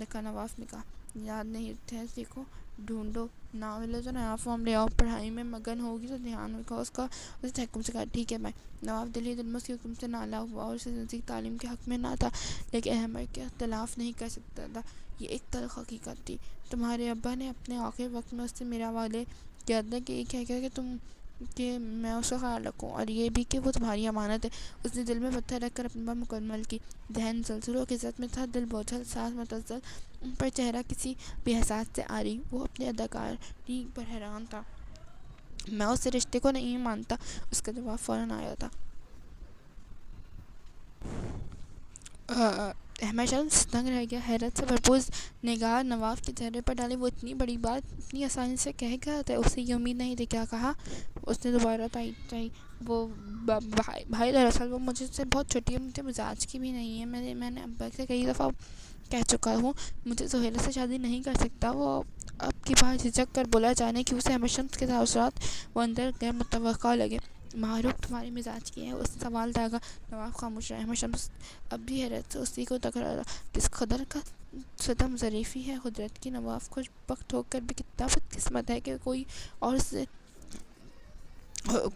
رکھا، نواف نے کہا۔ یاد نہیں ہے؟ دیکھو، ڈھونڈو، نہ ملے تو نیا فارم لے آؤ۔ پڑھائی میں مگن ہوگی تو دھیان رکھو اس کا، اس نے تحکم سے کہا۔ ٹھیک ہے بھائی۔ نواف دل ہی دل میں اس کے حکم سے نالا ہوا اور اسے نزدیک تعلیم کے حق میں نہ تھا، لیکن احمد کے اختلاف نہیں کر سکتا تھا۔ یہ ایک تلخ حقیقت تھی۔ تمہارے ابا نے اپنے آخری وقت میں اس سے میرا حوالے کیا تھا کہ یہ کہہ کر کہ میں اس کا خیال رکھوں، اور یہ بھی کہ وہ تمہاری امانت ہے۔ اس نے دل میں پتھر رکھ کر اپنی بات مکمل کی۔ ذہن زلزلوں و خزت میں تھا، دل بوجھل، سانس معتدل، پر چہرہ کسی بے احساس سے عاری۔ وہ اپنی اداکاری پر حیران تھا۔ میں اس رشتے کو نہیں مانتا، اس کا جواب فوراً آیا تھا۔ احمد شمس دنگ رہ گیا، حیرت سے بھرپور نگاہ نواف کے چہرے پر ڈالی۔ وہ اتنی بڑی بات اتنی آسانی سے کہہ گیا تھا، اسے یہ امید نہیں تھی۔ کیا کہا؟ اس نے دوبارہ تائید کی۔ وہ بھائی دراصل وہ مجھ سے بہت چھوٹی ہے، مجھے مزاج کی بھی نہیں ہے۔ میں نے ابا سے کئی دفعہ کہہ چکا ہوں، مجھے زہیرہ سے شادی نہیں کر سکتا۔ وہ اب کی بات جھجک کر بولا، جانے کیوں سے احمد شمس کے تاثرات وہ اندر غیر متوقع لگے۔ معروف تمہارے مزاج کی ہے؟ اس نے سوال داغا۔ نواف خاموش رہا۔ احمد شمس اب بھی حیرت سے اسی کو تک رہا۔ کس قدر کا ستم ظریفی ہے قدرت کی! نواف خوش بخت ہو کر بھی کتنا بد قسمت ہے کہ کوئی اور اسے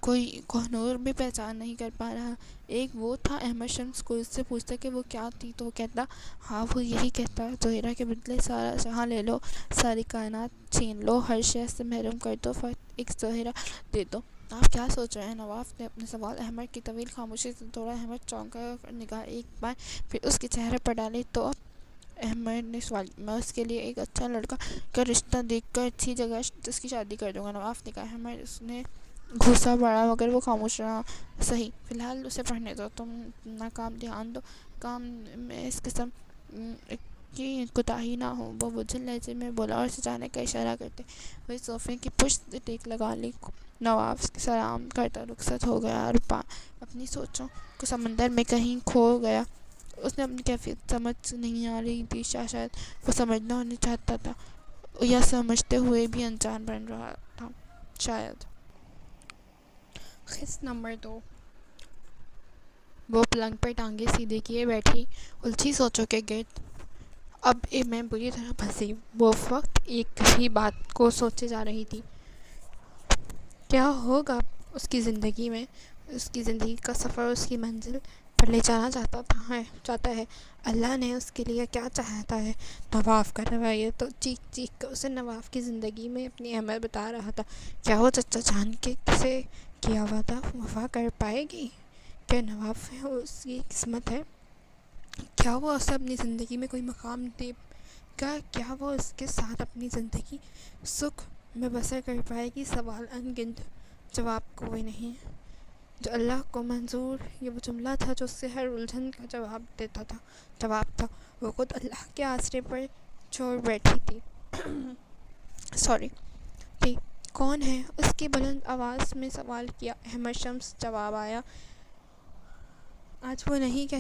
کوئی کوہنور بھی پہچان نہیں کر پا رہا۔ ایک وہ تھا احمد شمس، کوئی اس سے پوچھتا کہ وہ کیا تھی تو وہ کہتا ہاں وہ یہی کہتا زہرہ کے بدلے سارا جہاں لے لو، ساری کائنات چھین لو، ہر شے سے محروم کر دو، فقط ایک زہرہ دے دو۔ آپ کیا سوچ رہے ہیں؟ نواف نے اپنے سوال احمد کی طویل خاموشی سے توڑا۔ احمد چونکا اور نگاہ ایک بار پھر اس کے چہرے پر ڈالی تو احمد نے سوال کیا، میں اس کے لیے ایک اچھا لڑکا کا رشتہ دیکھ کر اچھی جگہ اس کی شادی کر دوں گا۔ نواف نے کہا۔ احمد اس نے غصہ بڑھا مگر وہ خاموش رہا۔ صحیح، فی الحال اسے پڑھنے دو، تم اپنا کام دھیان دو، کام میں اس قسم کی کوتاہی نہ ہو، وہ بجھل لہجے میں بولا اور اسے جانے کا اشارہ کرتے ہوئے صوفے کی پشت ٹیک لگا لی۔ نواف سلام کرتا رخصت ہو گیا اور اپنی سوچوں کو سمندر میں کہیں کھو گیا۔ اس نے اپنی کیفیت سمجھ نہیں آ رہی تھی، شاید وہ سمجھنا نہیں چاہتا تھا یا سمجھتے ہوئے بھی انجان بن رہا تھا، شاید۔ قسط نمبر 2۔ وہ پلنگ پر ٹانگیں سیدھے کیے بیٹھی الجھی سوچوں کے گرد اب میں بری طرح پھنسی۔ وہ وقت ایک ہی بات کو سوچے جا رہی تھی، کیا ہوگا اس کی زندگی میں، اس کی زندگی کا سفر اس کی منزل پر لے جانا چاہتا ہے۔ اللہ نے اس کے لیے کیا چاہتا ہے؟ نواف کا رویہ تو چیخ چیخ کر اسے نواف کی زندگی میں اپنی اہمیت بتا رہا تھا۔ کیا وہ چچا جان کے سے کیا وعدہ وفا کر پائے گی؟ کیا نواف ہے اس کی قسمت ہے؟ کیا وہ اسے اپنی زندگی میں کوئی مقام دے گا؟ کیا وہ اس کے ساتھ اپنی زندگی سکھ میں بسر کر پائے گی؟ سوال ان گنت، جواب کوئی نہیں۔ جو اللہ کو منظور یہ وہ جملہ تھا جو اس سے ہر الجھن کا جواب تھا۔ وہ خود اللہ کے آسرے پر چھوڑ بیٹھی تھی۔ کون ہے؟ اس کی بلند آواز میں سوال کیا۔ احمد شمس جواب آیا۔ آج وہ نہیں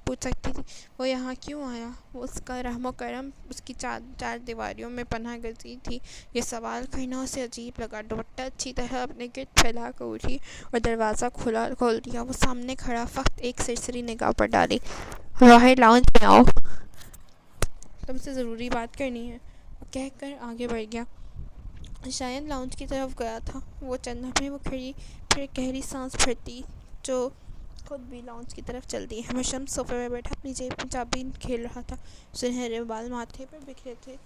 پوچھ سکتی تھی وہ یہاں کیوں آیا، وہ اس کا رحم و کرم اس کی چار دیواریوں میں پناہ گزین تھی۔ یہ سوال کرنا اسے عجیب لگا۔ دوپٹہ اچھی طرح اپنے گرد پھیلا کر اٹھی اور دروازہ کھول دیا۔ وہ سامنے کھڑا فقط ایک سرسری نگاہ پر ڈالی۔ باہر لاؤنج میں آؤ، تم سے ضروری بات کرنی ہے، کہہ کر آگے بڑھ گیا۔ شایان لاؤنج کی طرف گیا تھا۔ وہ چند لمحے وہ کھڑی، پھر گہری سانس بھرتی جو خود بھی لاؤنج کی طرف چل دی۔ احمد شمس صوفے پر بیٹھا اپنی جیب میں چابی کھیل رہا تھا۔ سنہرے بال ماتھے پر بکھرے تھے،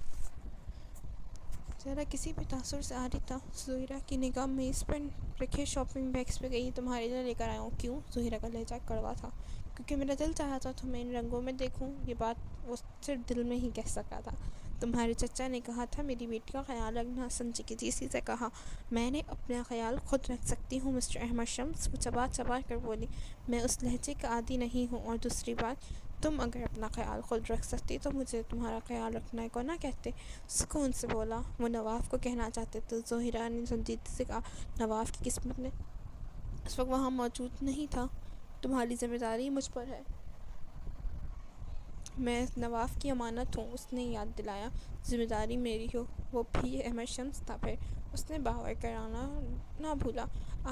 چہرہ کسی بھی تاثر سے عاری تھا۔ زہرہ کی نگاہ میز پر رکھے شاپنگ بیگز پہ گئی۔ تمہارے لیے لے کر آیا ہوں۔ کیوں؟ زہرہ کا لہجہ کڑوا تھا۔ کیونکہ میرا دل چاہا تھا تمہیں ان رنگوں میں دیکھوں۔ یہ بات وہ صرف دل میں ہی کہہ سکا تھا۔ تمہارے چچا نے کہا تھا میری بیٹی کا خیال رکھنا، سنجیدگی سے کہا۔ میں نے اپنا خیال خود رکھ سکتی ہوں مسٹر احمد شمس، وہ چبا چبا کر بولی۔ میں اس لہجے کا عادی نہیں ہوں، اور دوسری بات، تم اگر اپنا خیال خود رکھ سکتی تو مجھے تمہارا خیال رکھنا کو نہ کہتے۔ سکون سے بولا۔ وہ نواف کو کہنا چاہتے تھے۔ زہرہ نے سنجیدگی سے کہا، نواف کی قسمت میں اس وقت وہاں موجود نہیں تھا، تمہاری ذمہ داری مجھ پر ہے۔ میں نواف کی امانت ہوں، اس نے یاد دلایا۔ ذمہ داری میری ہو، وہ بھی احمد شمس تھا۔ پھر اس نے باور کرانا نہ بھولا۔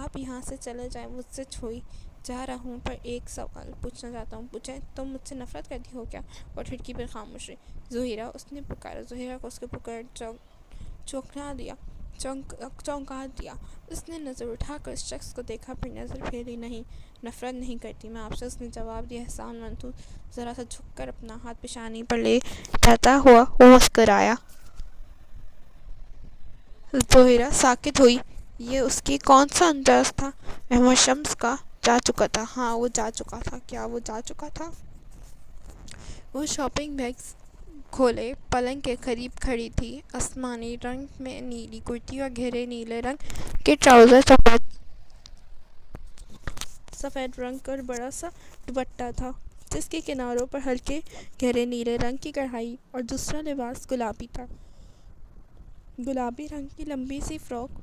آپ یہاں سے چلے جائیں، مجھ سے چھوئی جا رہا ہوں، پر ایک سوال پوچھنا چاہتا ہوں۔ پوچھیں۔ تم مجھ سے نفرت کرتی ہو کیا؟ وہ کھڑکی پر خاموش رہی۔ زہرہ، اس نے پکارا۔ زہرہ کو اس کی پکار چونکا دیا۔ اس نے نظر اٹھا کر اس شخص کو دیکھا، پھر نظر پھیری۔ نہیں، نفرت نہیں کرتی میں آپ سے، اس نے جواب دیا احسان مندانہ۔ ذرا سا جھک کر اپنا ہاتھ پیشانی پر لے جاتا ہوا وہ مسکرایا۔ زہرہ ساکت ہوئی۔ یہ اس کی کون سا انداز تھا؟ احمد شمس کا جا چکا تھا۔ ہاں، وہ جا چکا تھا۔ کیا وہ جا چکا تھا؟ وہ شاپنگ بیگز کھولے پلنگ کے قریب کھڑی تھی۔ آسمانی رنگ میں نیلی کرتی اور گہرے نیلے رنگ کے ٹراؤزر، سفید رنگ کا بڑا سا دوپٹہ تھا جس کے کناروں پر ہلکے گہرے نیلے رنگ کی کڑھائی، اور دوسرا لباس گلابی تھا، گلابی رنگ کی لمبی سی فراک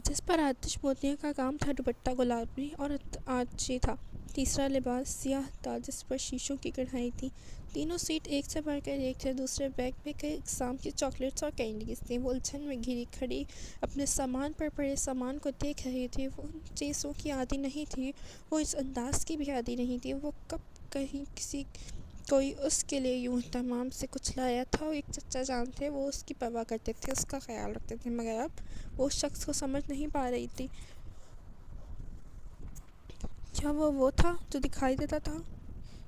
جس پر آتش موتیوں کا کام تھا۔ دوپٹہ گلابی اور آتشی تھا۔ تیسرا لباس سیاہ تھا جس پر شیشوں کی کڑھائی تھی۔ تینوں سیٹ ایک سے بڑھ کر ایک تھے۔ دوسرے بیگ میں کئی اقسام کی چاکلیٹس اور کینڈیز تھیں۔ وہ الجھن میں گھری کھڑی اپنے سامان پر پڑے سامان کو دیکھ رہی تھی۔ وہ ان چیزوں کی عادی نہیں تھی، وہ اس انداز کی بھی عادی نہیں تھی۔ وہ کب کہیں کوئی اس کے لیے یوں اہتمام سے کچھ لایا تھا۔ وہ ایک چچا جان تھے، وہ اس کی پرواہ کرتے تھے، اس کا خیال رکھتے تھے، مگر اب وہ اس شخص کو سمجھ نہیں پا رہی تھی۔ کیا وہ تھا جو دکھائی دیتا تھا؟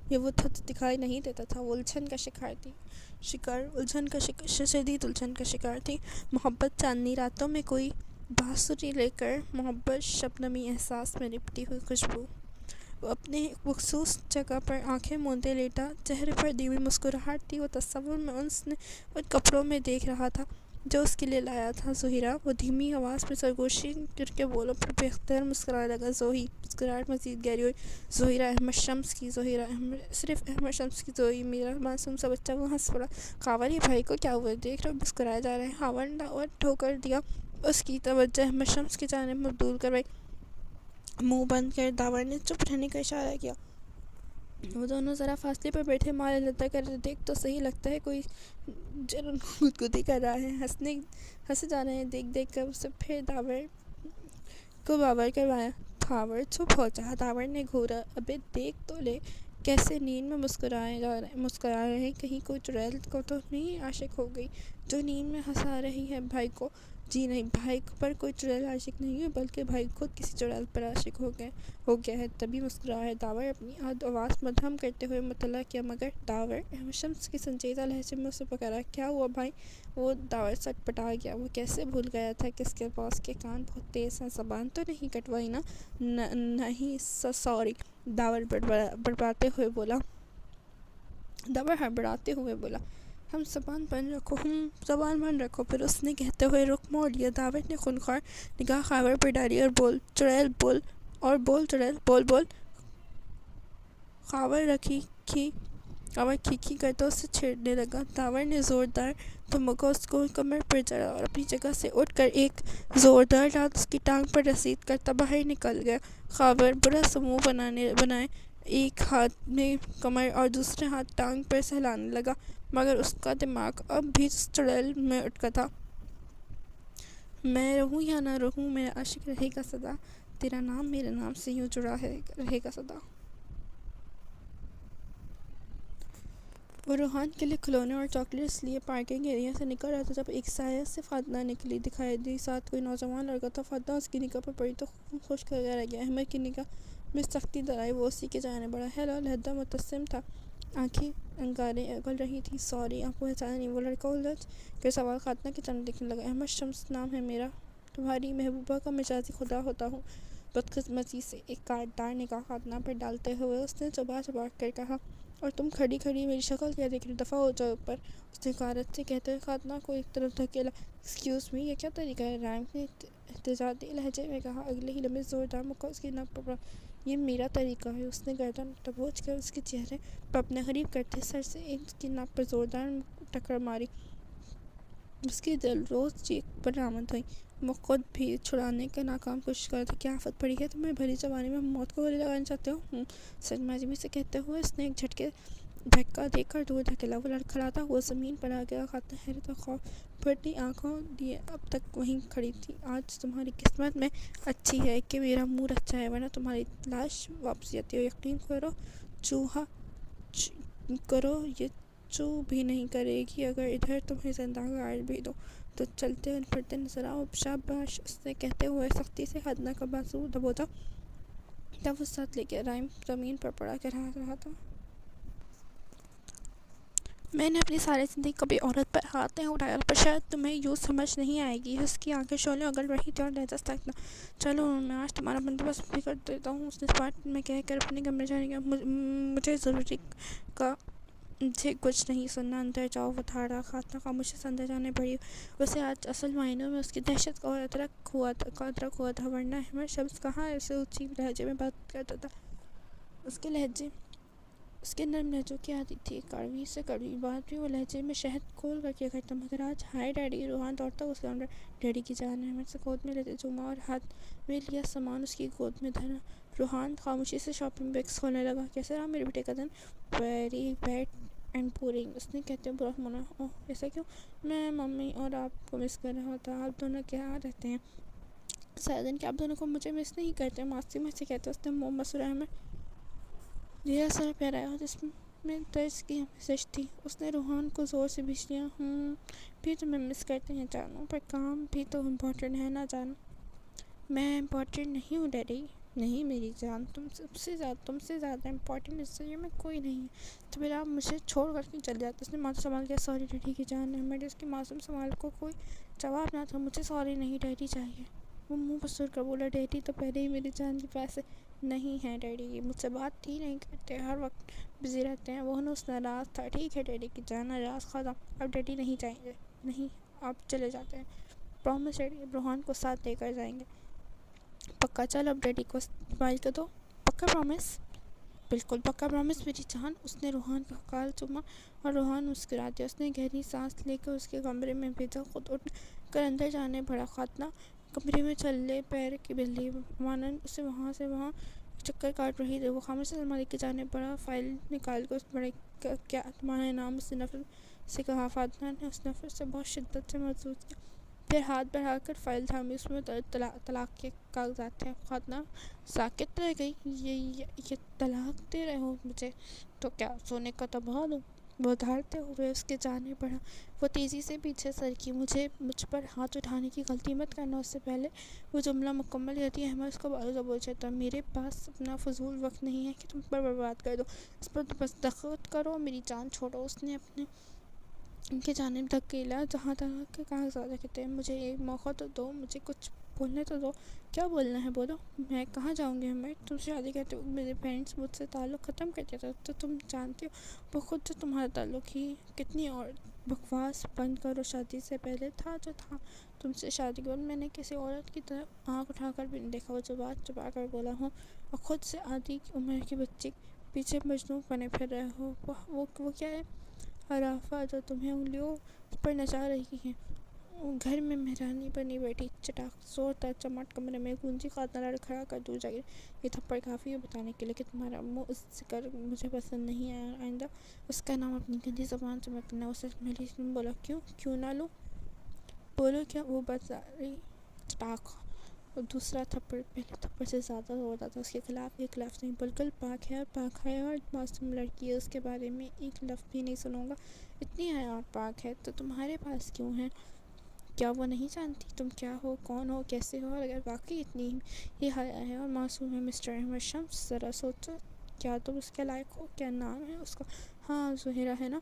یہ وہ تھا جو دکھائی نہیں دیتا تھا؟ وہ الجھن کا شکار تھی، الجھن کا شدید الجھن کا شکار تھی۔ محبت چاندنی راتوں میں کوئی بانسری لے کر، محبت شبنمی احساس میں لپٹی ہوئی خوشبو۔ وہ اپنے ایک مخصوص جگہ پر آنکھیں موندے لیٹا، چہرے پر دھیمی مسکراہٹ تھی۔ وہ تصور میں ان کپڑوں میں دیکھ رہا تھا جو اس کے لیے لایا تھا۔ ظہیرہ! وہ دھیمی آواز میں سرگوشی کر کے بولو پر بے اختیار مسکرانے لگا۔ زوہی! مسکراہٹ مزید گہری ہوئی۔ ظہیرہ احمد شمس کی، صرف احمد شمس کی زوہی، میرا معصوم سا بچہ۔ وہ ہنس پڑا۔ خاور! یہ بھائی کو کیا ہوا؟ دیکھ رہے ہو مسکرائے جا رہے ہیں۔ خاور نے اور ٹھوکر دیا، اس کی توجہ احمد شمس کی جانب مبذول کروائی۔ منہ بند کر داور نے چپ رہنے کا اشارہ کیا۔ وہ دونوں ذرا فاصلے پر بیٹھے مارے لطا کر رہے۔ دیکھ تو صحیح، لگتا ہے کوئی جنون گدگدی کر رہا ہے۔ ہنسے جا رہے ہیں دیکھ دیکھ کر اسے۔ پھر داور کو باور کروایا۔ خاور چپ ہو جا، داور نے گھورا۔ ابے دیکھ تو لے، کیسے نیند میں مسکرا رہے ہیں۔ کہیں کوئی چڑیل کو تو نہیں عاشق ہو گئی جو نیند میں ہنسا رہی ہے بھائی کو؟ جی نہیں، بھائی پر کوئی چڑیل عاشق نہیں ہے، بلکہ بھائی خود کسی چڑیل پر عاشق ہو گیا ہے، تبھی مسکرا ہے۔ داور اپنی آواز مدھم کرتے ہوئے مطلع کیا۔ مگر داور! احمد شمس کی سنجیدہ لہجے میں اسے پکارا۔ کیا ہوا بھائی؟ وہ داور سٹ پٹا گیا۔ وہ کیسے بھول گیا تھا کہ اس کے باس کے کان بہت تیز ہیں۔ زبان تو نہیں کٹوائی نا؟ نہیں سوری، داور بڑبڑاتے ہوئے بولا۔ ہم زبان بند رکھو۔ پھر اس نے کہتے ہوئے رخ موڑ لیا۔ داور نے خونخوار نگاہ خاور پر ڈالی اور بول چڑیل بول، اور بول چڑیل بول۔ خاور کھی کرتا اسے چھیڑنے لگا۔ داور نے زوردار دھمکا اس کو کمر پر جڑا اور اپنی جگہ سے اٹھ کر ایک زوردار لات اس کی ٹانگ پر رسید کرتا باہر نکل گیا۔ خاور برا سا منہ بنائے ایک ہاتھ میں کمر اور دوسرے ہاتھ ٹانگ پر سہلانے لگا، مگر اس کا دماغ اب بھی اس چڑیل میں اٹکا تھا۔ میں رہوں یا نہ رہوں، میرا عاشق رہے گا سدا، تیرا نام میرے نام سے یوں جڑا رہے گا سدا۔ وہ روحان کے لیے کھلونے اور چاکلیٹس لیے پارکنگ ایریا سے نکل رہا تھا جب ایک سایہ سے فاطمہ دکھائی دی۔ ساتھ کوئی نوجوان لڑکا تھا۔ فاطمہ اس کی نگاہ پر پڑی تو خشک ہو رہ گیا۔ احمد کی نگاہ میں سختی درائی، وہ اسی کی جانب بڑھا۔ ہیلو! لہجہ مبتسم تھا، آنکھیں انگارے اگل رہی تھیں۔ سوری، آپ کو پہچانا نہیں؟ وہ لڑکا الجھ کر سوال خاتمہ کی طرف دیکھنے لگا۔ احمد شمس نام ہے میرا، تمہاری محبوبہ کا مجازی خدا ہوتا ہوں۔ بدقسمتی سے ایک کاٹدار نگاہ خاتمہ پر ڈالتے ہوئے اس نے چبا کر کہا، اور تم کھڑی میری شکل کیا دیکھ رہی؟ دفعہ ہو جاؤ اوپر، اس نے حقارت سے کہتے ہوئے خاتمہ کو ایک طرف دھکیلا۔ ایکسکیوز می، یہ کیا طریقہ ہے؟ رائم نے احتجاجی لہجے میں کہا۔ اگلے ہی لمحے زوردار مکہ اس کی ناک پر پڑا۔ یہ میرا طریقہ ہے، اس نے گردن دبوچ کر اس کے چہرے پر اپنے قریب کرتے سر سے اس کی ناک پر زوردار ٹکر ماری۔ اس کی دلروز چیخ برآمد ہوئی۔ وہ خود بھی چھڑانے کی ناکام کوشش کر رہا تھا۔ کیا آفت پڑی ہے تمہیں؟ بھری جوانی میں موت کو گلے لگانا چاہتے ہو؟ سرمازی سے کہتے ہوئے اس نے ایک جھٹکا دے کر دور دھکیلا۔ وہ لڑکھڑاتا ہوا زمین پر آ گیا۔ خاتمہ حیرت اور خوف بھرتی آنکھوں لیے اب تک وہیں کھڑی تھی۔ آج تمہاری قسمت میں اچھی ہے کہ میرا موڈ اچھا ہے، ورنہ تمہاری لاش واپس آتی۔ یقین کرو یہ چو بھی نہیں کرے گی اگر ادھر تمہیں زندہ گاڑ بھی دو تو۔ چلتے پھرتے نظر آؤ۔ شاباش، اس نے کہتے ہوئے سختی سے خاتمہ کا بازو دبوچا۔ تب وہ ساتھ لے گیا۔ رائم زمین پر پڑا کر ہنس رہا تھا۔ میں نے اپنی ساری زندگی کبھی عورت پر ہاتھ نہیں اٹھایا، پر شاید تمہیں یوں سمجھ نہیں آئے گی۔ اس کی آنکھیں شعلوں اگل رہی تھیں اور لہجہ سخت تھا۔ چلو میں آج تمہارا بندوبست بھی کر دیتا ہوں، اس نے اس بات میں کہہ کر اپنے کمرے جانے کا مجھے ضروری کا مجھے کچھ نہیں سننا، اندر جاؤ، وہ دھاڑ رہا۔ خاتمہ خاموشی سے اندر جانے پڑی۔ اسے آج اصل معنوں میں اس کی دہشت کا ادراک ہوا تھا، ورنہ احمد شمس کہاں ایسے اونچی لہجے میں بات کرتا تھا۔ اس کے نرم لہجوں کی عادت تھی، کڑوی سے کڑوی بات بھی وہ لہجے میں شہد گھول کر کیا کرتا۔ مگر آج ہائے ڈیڈی! روحان دوڑتا اس کے اندر۔ ڈیڈی کی جان! احمد سے گود میں لیتے جھوما اور ہاتھ میں لیا سامان اس کی گود میں دھرا۔ روحان خاموشی سے شاپنگ بیگز کھولنے لگا۔ کیسا رہا میرے بیٹے کا دن؟ ویری ویٹ اینڈ بورنگ، اس نے کہتے ہوئے برا موڑا۔ اوہ ایسا کیوں؟ میں ممی اور آپ کو مس کر رہا تھا۔ آپ دونوں کہاں رہتے ہیں؟ سارا دن کیا آپ دونوں کو مجھے مس نہیں کرتے؟ معصومیت سے کہتے اس نے منہ مسورایا۔ میں دھیرا سر پھیرایا جس میں طرز کی آمیزش تھی۔ اس نے روحان کو زور سے بھینچ لیا۔ بھی تمہیں مس کرتے ہیں جانو، پر کام بھی تو امپورٹنٹ ہے نا جانو۔ میں امپورٹنٹ نہیں ہوں ڈیڈی، نہیں میری جان، تم سے زیادہ امپورٹنٹ اس دنیا میں کوئی نہیں ہے، تو پھر آپ مجھے چھوڑ کر کے چل جاتے۔ اس نے ماتھا سنبھال کے سوری ڈیڈی کی جان، میرے اس کی معصوم سوال کو کوئی جواب نہ تھا۔ مجھے سوری نہیں ڈیڈی چاہیے۔ وہ منہ پسر کر بولا، ڈیڈی تو پہلے ہی میری جان کے پیسے نہیں ہیں ڈیڈی، یہ مجھ سے بات ہی نہیں کرتے، ہر وقت بزی رہتے ہیں۔ وہ نوس ناراض تھا۔ ٹھیک ہے ڈیڈی کی جان، ناراض ختم، اب ڈیڈی نہیں چاہیے، نہیں آپ چلے جاتے ہیں۔ پرومس ڈیڈی، اب روحان کو ساتھ لے کر جائیں گے، پکا؟ چل اب ڈیڈی کو اسمائل کر دو، پکا پرومس؟ بالکل پکا پرومس میری جان۔ اس نے روحان کا گال چوما اور روحان مسکرا دیا۔ اس نے گہری سانس لے کر اس کے کمرے میں بھیجا، خود اٹھ کر اندر جانے بڑا خاتنہ کمرے میں چلے پیر کی بلی مانند اسے وہاں سے وہاں چکر کاٹ رہی تھی۔ وہ خاموشی سے الماری کی جانب بڑھا، فائل نکال کر اس بڑے کیا تمہارا نام؟ اس نے نفرت سے کہا۔ فاتنہ نے اس نفرت سے بہت شدت سے محسوس کیا، پھر ہاتھ بڑھا کر فائل تھامی، اس میں طلاق کے کاغذات تھے۔ فاتنہ ساکت رہ گئی۔ یہ طلاق دے رہے ہو مجھے؟ تو کیا سونے کا تباہ دوں؟ وہ دھاڑتے ہوئے اس کے جانب بڑھا۔ وہ تیزی سے پیچھے سرکی۔ مجھ پر ہاتھ اٹھانے کی غلطی مت کرنا۔ اس سے پہلے وہ جملہ مکمل کرتی احمد اس کو بازو سے بول چاہتا، میرے پاس اپنا فضول وقت نہیں ہے کہ تم پر برباد کر دو، اس پر بس دستخط کرو، میری جان چھوڑو۔ اس نے اپنے ان کی جانب دھکیلا جہاں طلاق کے کاغذات رکھے تھے۔ مجھے ایک موقع تو دو، مجھے کچھ بولنے تو دو۔ کیا بولنا ہے بولو۔ میں کہاں جاؤں گی احمد؟ تم سے شادی کرتے وقت میرے پیرنٹس مجھ سے تعلق ختم کر دیا تھا، تو تم جانتے ہو وہ خود سے تمہارا تعلق ہی کتنی اور بکواس بند کرو۔ شادی سے پہلے تھا جو تھا، تم سے شادی کے بعد میں نے کسی عورت کی طرف آنکھ اٹھا کر بھی نہیں دیکھا۔ وہ جو بات چھپا کر بولا ہوں اور خود سے آدھی عمر کی بچی پیچھے مجنون بنے پھر رہے ہو، وہ کیا ہے؟ عرافہ جو تمہیں انگلیوں پر نچا رہی ہے، گھر میں مہرانی بنی بیٹھی، چٹاک زوردار چماٹ کمرے میں گونجی، خاتنہ لڑکھڑا کر دور جا گری۔ یہ تھپڑ کافی ہے بتانے کے لیے کہ تمہارا منہ ذکر مجھے پسند نہیں ہے، اور آئندہ اس کا نام اپنی گندی زبان سے مت لینا۔ اسے میری بولا، کیوں نہ لوں؟ بولو کیا؟ وہ بازاری چٹاک۔ اور دوسرا تھپڑ پہلے تھپڑ سے زیادہ زوردار تھا۔ اس کے خلاف ایک لفظ نہیں، بالکل پاک ہے، اور پاک ہے، اور معصوم لڑکی ہے، اس کے بارے میں ایک لفظ بھی نہیں سنوں گا۔ اتنی ہے اور پاک ہے تو تمہارے پاس کیوں ہے؟ کیا وہ نہیں جانتی تم کیا ہو، کون ہو، کیسے ہو؟ اور اگر واقعی اتنی ہی حیا ہے اور معصوم ہے مسٹر احمد شمس، ذرا سوچو، کیا تم اس کے لائق ہو؟ کیا نام ہے اس کا؟ ہاں زہرہ ہے نا؟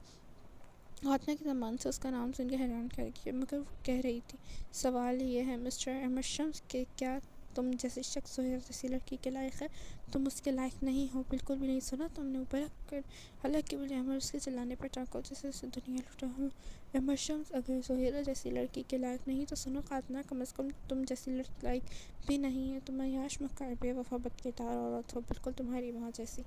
خاتنہ کی زبان سے اس کا نام سن کے حیران کر گیا، مگر وہ کہہ رہی تھی، سوال یہ ہے مسٹر احمد شمس کہ کیا تم جیسے شخص زہرہ جیسی لڑکی کے لائق ہے؟ تم اس کے لائق نہیں ہو، بالکل بھی نہیں۔ سنا تم نے؟ اوپر رکھ کر حلق بولے احمد، اس کے چلانے پر چونکا، جیسے اسے دنیا لوٹا ہو۔ احمد شمس اگر زہرہ جیسی لڑکی کے لائق نہیں تو سنو خاتنہ، کم از کم تم جیسی لڑکی لائق بھی نہیں ہے۔ تم عیاش مکار بے وفا بدکردار عورت ہو، بالکل تمہاری ماں جیسی۔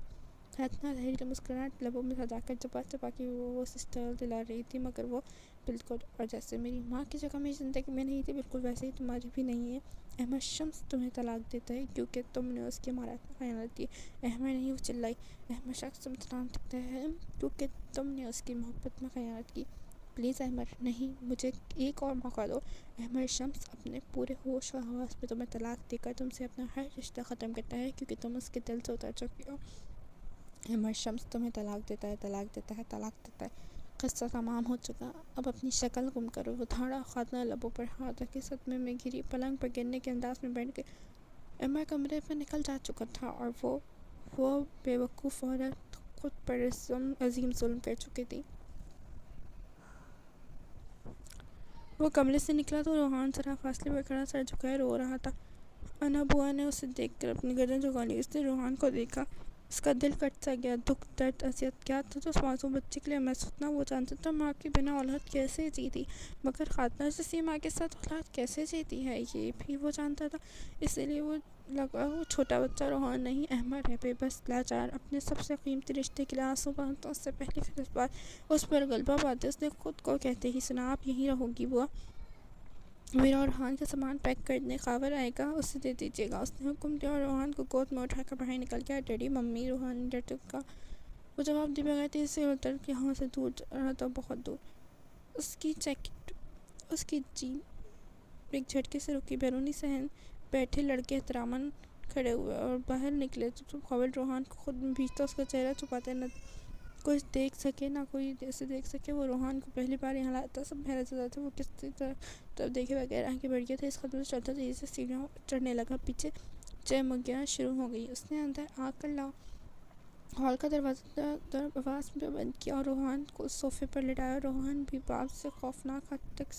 خاتنہ زہریلی مسکراہٹ لبوں میں سجا کر چپا کے وہ اسٹائل دلا رہی تھی، مگر وہ بالکل، اور جیسے میری ماں کی جگہ میری زندگی میں نہیں تھی، بالکل ویسے ہی تمہاری بھی نہیں ہے۔ احمد شمس تمہیں طلاق دیتا ہے کیونکہ تم نے اس کی امانت میں خیانت کی۔ احمد نہیں، وہ چلائی۔ احمد شمس تمہیں طلاق دیتا ہے کیونکہ تم نے اس کی محبت میں خیانت کی۔ پلیز احمد، نہیں، مجھے ایک اور موقع دو۔ احمد شمس اپنے پورے ہوش و حواس میں تمہیں طلاق دے کر تم سے اپنا ہر رشتہ ختم کرتا ہے کیونکہ تم اس کے دل سے اتر چکی ہو۔ احمد شمس تمہیں طلاق دیتا ہے، طلاق دیتا ہے، طلاق دیتا ہے۔ قصہ تمام ہو چکا، اب اپنی شکل گم کرو۔ وہ دھاڑا۔ خاتنہ لبوں پر ہاتھ رکھے صدمے میں گری، پلنگ پر گرنے کے انداز میں بیٹھ گئی۔ احمد کمرے سے نکل جا چکا تھا اور وہ بے وقوف عورت خود پر عظیم ظلم کر چکی تھی۔ وہ کمرے سے نکلا تو روحان ذرا فاصلے پر کھڑا سر جھکائے رو رہا تھا۔ انا بوا نے اسے دیکھ کر اپنی گردن جھکا لی۔ اس نے روحان کو دیکھا، اس کا دل کٹ سا گیا۔ دکھ، درد، اذیت کیا تھا جو اس معصوم بچے کے لیے محسوس نہ؟ وہ جانتا تھا ماں کے بنا اولاد کیسے جیتی، مگر خاتنہ جیسی ماں کے ساتھ اولاد کیسے جیتی ہے یہ بھی وہ جانتا تھا۔ اسی لیے وہ لگا وہ چھوٹا بچہ روحان نہیں، احمد ہے، بے بس، لاچار، اپنے سب سے قیمتی رشتے کے لیے آنسو بہاتا۔ اس سے پہلے پھر اس بار اس پر غلبہ پاتے اس نے خود کو کہتے ہی سنا، آپ یہیں رہو گی بوا، میرا اور روحان کا سامان پیک کرنے خاور آئے گا، اسے دے دیجیے گا۔ اس نے حکم دیا اور روحان کو گود میں اٹھا کر باہر نکل گیا۔ ڈیڈی، ممی، روحان ڈرتے کہا۔ وہ جواب دیے بغیر تیزی سے اتر یہاں سے دور جا رہا تھا، بہت دور۔ اس کی جیکٹ، اس کی جیپ ایک جھٹکے سے رکی۔ بیرونی صحن بیٹھے لڑکے احتراماً کھڑے ہوئے اور باہر نکلے تو خاور روحان کو خود میں بھیجتا، اس کا چہرہ چھپاتے، نہ کوئی دیکھ سکے نہ کوئی اسے دیکھ سکے۔ وہ روحان کو پہلی بار یہاں لایا تھا، سب حیرت زدہ تھے۔ وہ کسی طرف دیکھے بغیر آگے بڑھ گیا تھا، اس قدم سے چلتا تیزی سے سیڑھیوں چڑھنے لگا۔ پیچھے چہمگیاں شروع ہو گئی۔ اس نے اندر آ کر ہال کا دروازہ آواز میں بند کیا اور روحان کو صوفے پر لٹایا۔ روحان بھی باپ سے خوفناک حد تک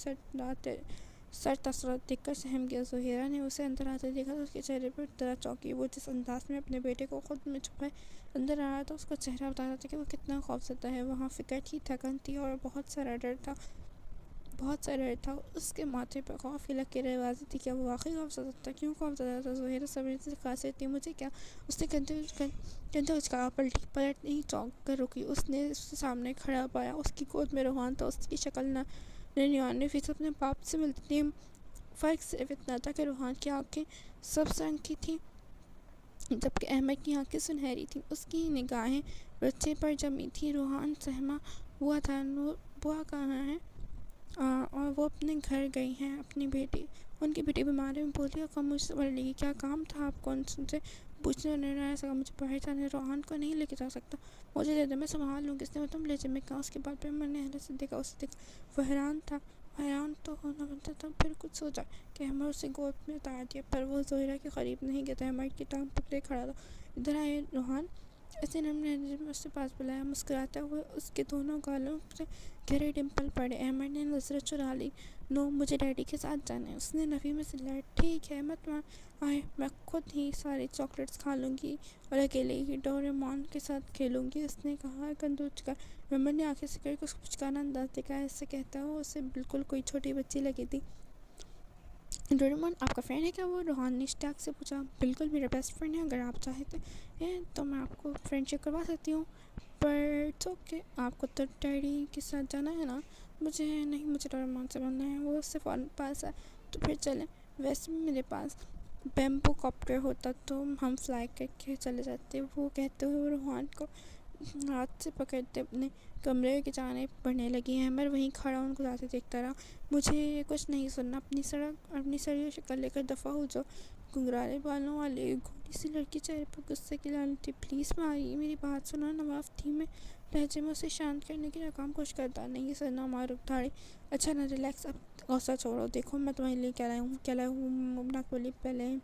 سر تسلط دیکھ کر سہم گیا۔ زہرا نے اسے اندر آتے دیکھا تو اس کے چہرے پر ذرا چونکی۔ وہ جس انداز میں اپنے بیٹے کو خود میں چھپائے اندر آ رہا تھا، اس کا چہرہ بتا رہا تھا کہ وہ کتنا خوفزدہ ہے۔ وہاں فکر تھی، تھکن تھی اور بہت سا ڈر تھا۔ اس کے ماتھے پر خوف کی لکیریں واضح تھی۔ کیا وہ واقعی خوفزدہ تھا؟ کیوں خوفزدہ تھا؟ زہرا صبر سے خاصر تھی۔ مجھے کیا؟ اس نے کہتے اچکا پلٹ نہیں، چونک کر رکی۔ اس نے اسے سامنے کھڑا پایا۔ اس کی گود میں روحان تھا۔ اس کی شکل 99% اپنے باپ سے ملتی تھی۔ فرق صرف اتنا تھا کہ روحان کی آنکھیں سبز رنگ کی تھیں جبکہ احمد کی آنکھیں سنہری تھیں۔ اس کی نگاہیں بچے پر جمی تھیں۔ روحان سہما ہوا تھا۔ نور بوا کہاں ہے؟ اور وہ اپنے گھر گئی ہیں۔ اپنی بیٹی، ان کی بیٹی بیمار ہے، بولی اور خاموشی سے بولنے لگی۔ کیا کام تھا آپ کو؟ ان سے پوچھنے اور نہیں سکا۔ مجھے باہر جانا ہے، روحان کو نہیں لے کے جا سکتا۔ مجھے دے دو، میں سنبھال لوں گی۔ اس نے تم لہجے میں کہا۔ اس کے بعد پیغمبر نے حیرت سے دیکھا، اسے دیکھا۔ وہ حیران تو ہونا بنتا تھا، پھر کچھ سوچا کہ احمد اسے گود میں اتار دیا، پر وہ زہرا کے قریب نہیں گیا تو احمد کی ٹانگ پکڑے کھڑا تھا۔ ادھر آئیے روحان، اس نے نرم لہجے میں اسے پاس بلایا۔ مسکراتے ہوئے اس کے دونوں گالوں سے گہرے ڈمپل پڑے۔ احمد نے نظریں چرا لی۔ نو، مجھے ڈیڈی کے ساتھ جانا ہے۔ اس نے نفی میں سلایا۔ ٹھیک ہے، مت آئے، میں خود ہی ساری چاکلیٹس کھا لوں گی اور اکیلے ہی ڈوریمون کے ساتھ کھیلوں گی، اس نے کہا گندوچ کر۔ احمد نے آنکھیں سے کر کے اس کو پچکارا انداز دیکھا۔ ایسے کہتا ہو اسے بالکل کوئی چھوٹی بچی لگی تھی۔ ڈوریمون آپ کا فرینڈ ہے کیا وہ؟ روحان نے اشتیاق سے پوچھا۔ بالکل میرا بیسٹ فرینڈ ہے، اگر آپ چاہتے ہیں تو میں آپ کو فرینڈشپ کروا سکتی ہوں، پر اٹس اوکے۔ آپ کو تو ڈیڈی کے ساتھ جانا ہے نا؟ مجھے نہیں، مجھے ڈوریمون سے ملنا ہے۔ وہ اس سے فوراً پاس آیا۔ تو پھر چلیں۔ ویسے بھی میرے پاس بیمبو کاپٹر ہوتا تو ہم فلائی کر کے چلے جاتے۔ وہ کہتے ہوئے روحان کو ہاتھ سے پکڑتے اپنے کمرے کی جانب بڑھنے لگی۔ احمد وہیں کھڑا ان کو جاتے دیکھتا رہا۔ مجھے کچھ نہیں سننا، اپنی سڑی شکل لے کر دفعہ ہو جاؤ۔ گھنگھرالے بالوں والی ایک گھوڑی سی لڑکی چہرے پر غصے کی لالیں تھی۔ پلیز ماری، میری بات سنو۔ نواف دھیمے لہجے میں اسے شانت کرنے کی ناکام کوشش کرتا۔ نہیں سر، نامہ رک دھاڑی۔ اچھا نا، ریلیکس، اب غصہ چھوڑو۔ دیکھو میں تمہارے لیے کیا لایا ہوں۔ مبارک بولی۔ پہلے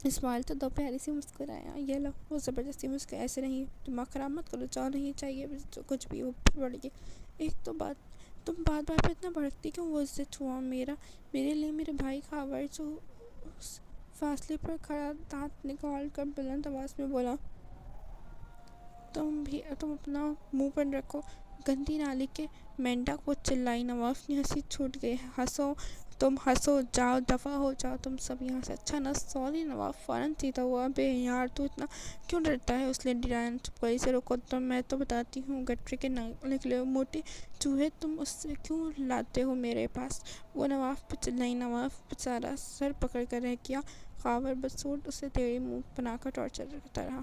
اسمائل تو دو، پیاری سی مسکرایا۔ یہ لو۔ وہ زبردستی مسکرایا۔ ایسے نہیں، دماغ خراب مت کرو، جاؤ، نہیں چاہیے کچھ بھی۔ وہ پھر بڑھ گئی۔ ایک تو بات، تم بات پہ اتنا بھڑکتی کیوں؟ وہ عزت ہوا میرے لیے میرے بھائی خاور جو اس فاصلے پر کھڑا دانت نکال کر بلند آواز میں بولا۔ تم اپنا منہ بند رکھو، گندی نالی کے مینڈک، وہ چلائی۔ نواف کی ہنسی چھوٹ گئی۔ تم ہنسو، جاؤ، دفعہ ہو جاؤ تم سب یہاں سے۔ اچھا نا، سوری۔ نواف فوراً سیدھا ہوا۔ بے یار، تو اتنا کیوں ڈرتا ہے؟ اس لیڈی ڈائنا چپکلی سے رکو تو میں تو بتاتی ہوں، گٹر کے نکلے موٹے چوہے، تم اس سے کیوں لاتے ہو میرے پاس؟ وہ نواف پہ چلائی۔ نواف بیچارہ سر پکڑ کر رہ گیا۔ خاور بدصورت اسے تیڑی منہ بنا کر ٹارچر کرتا رہا۔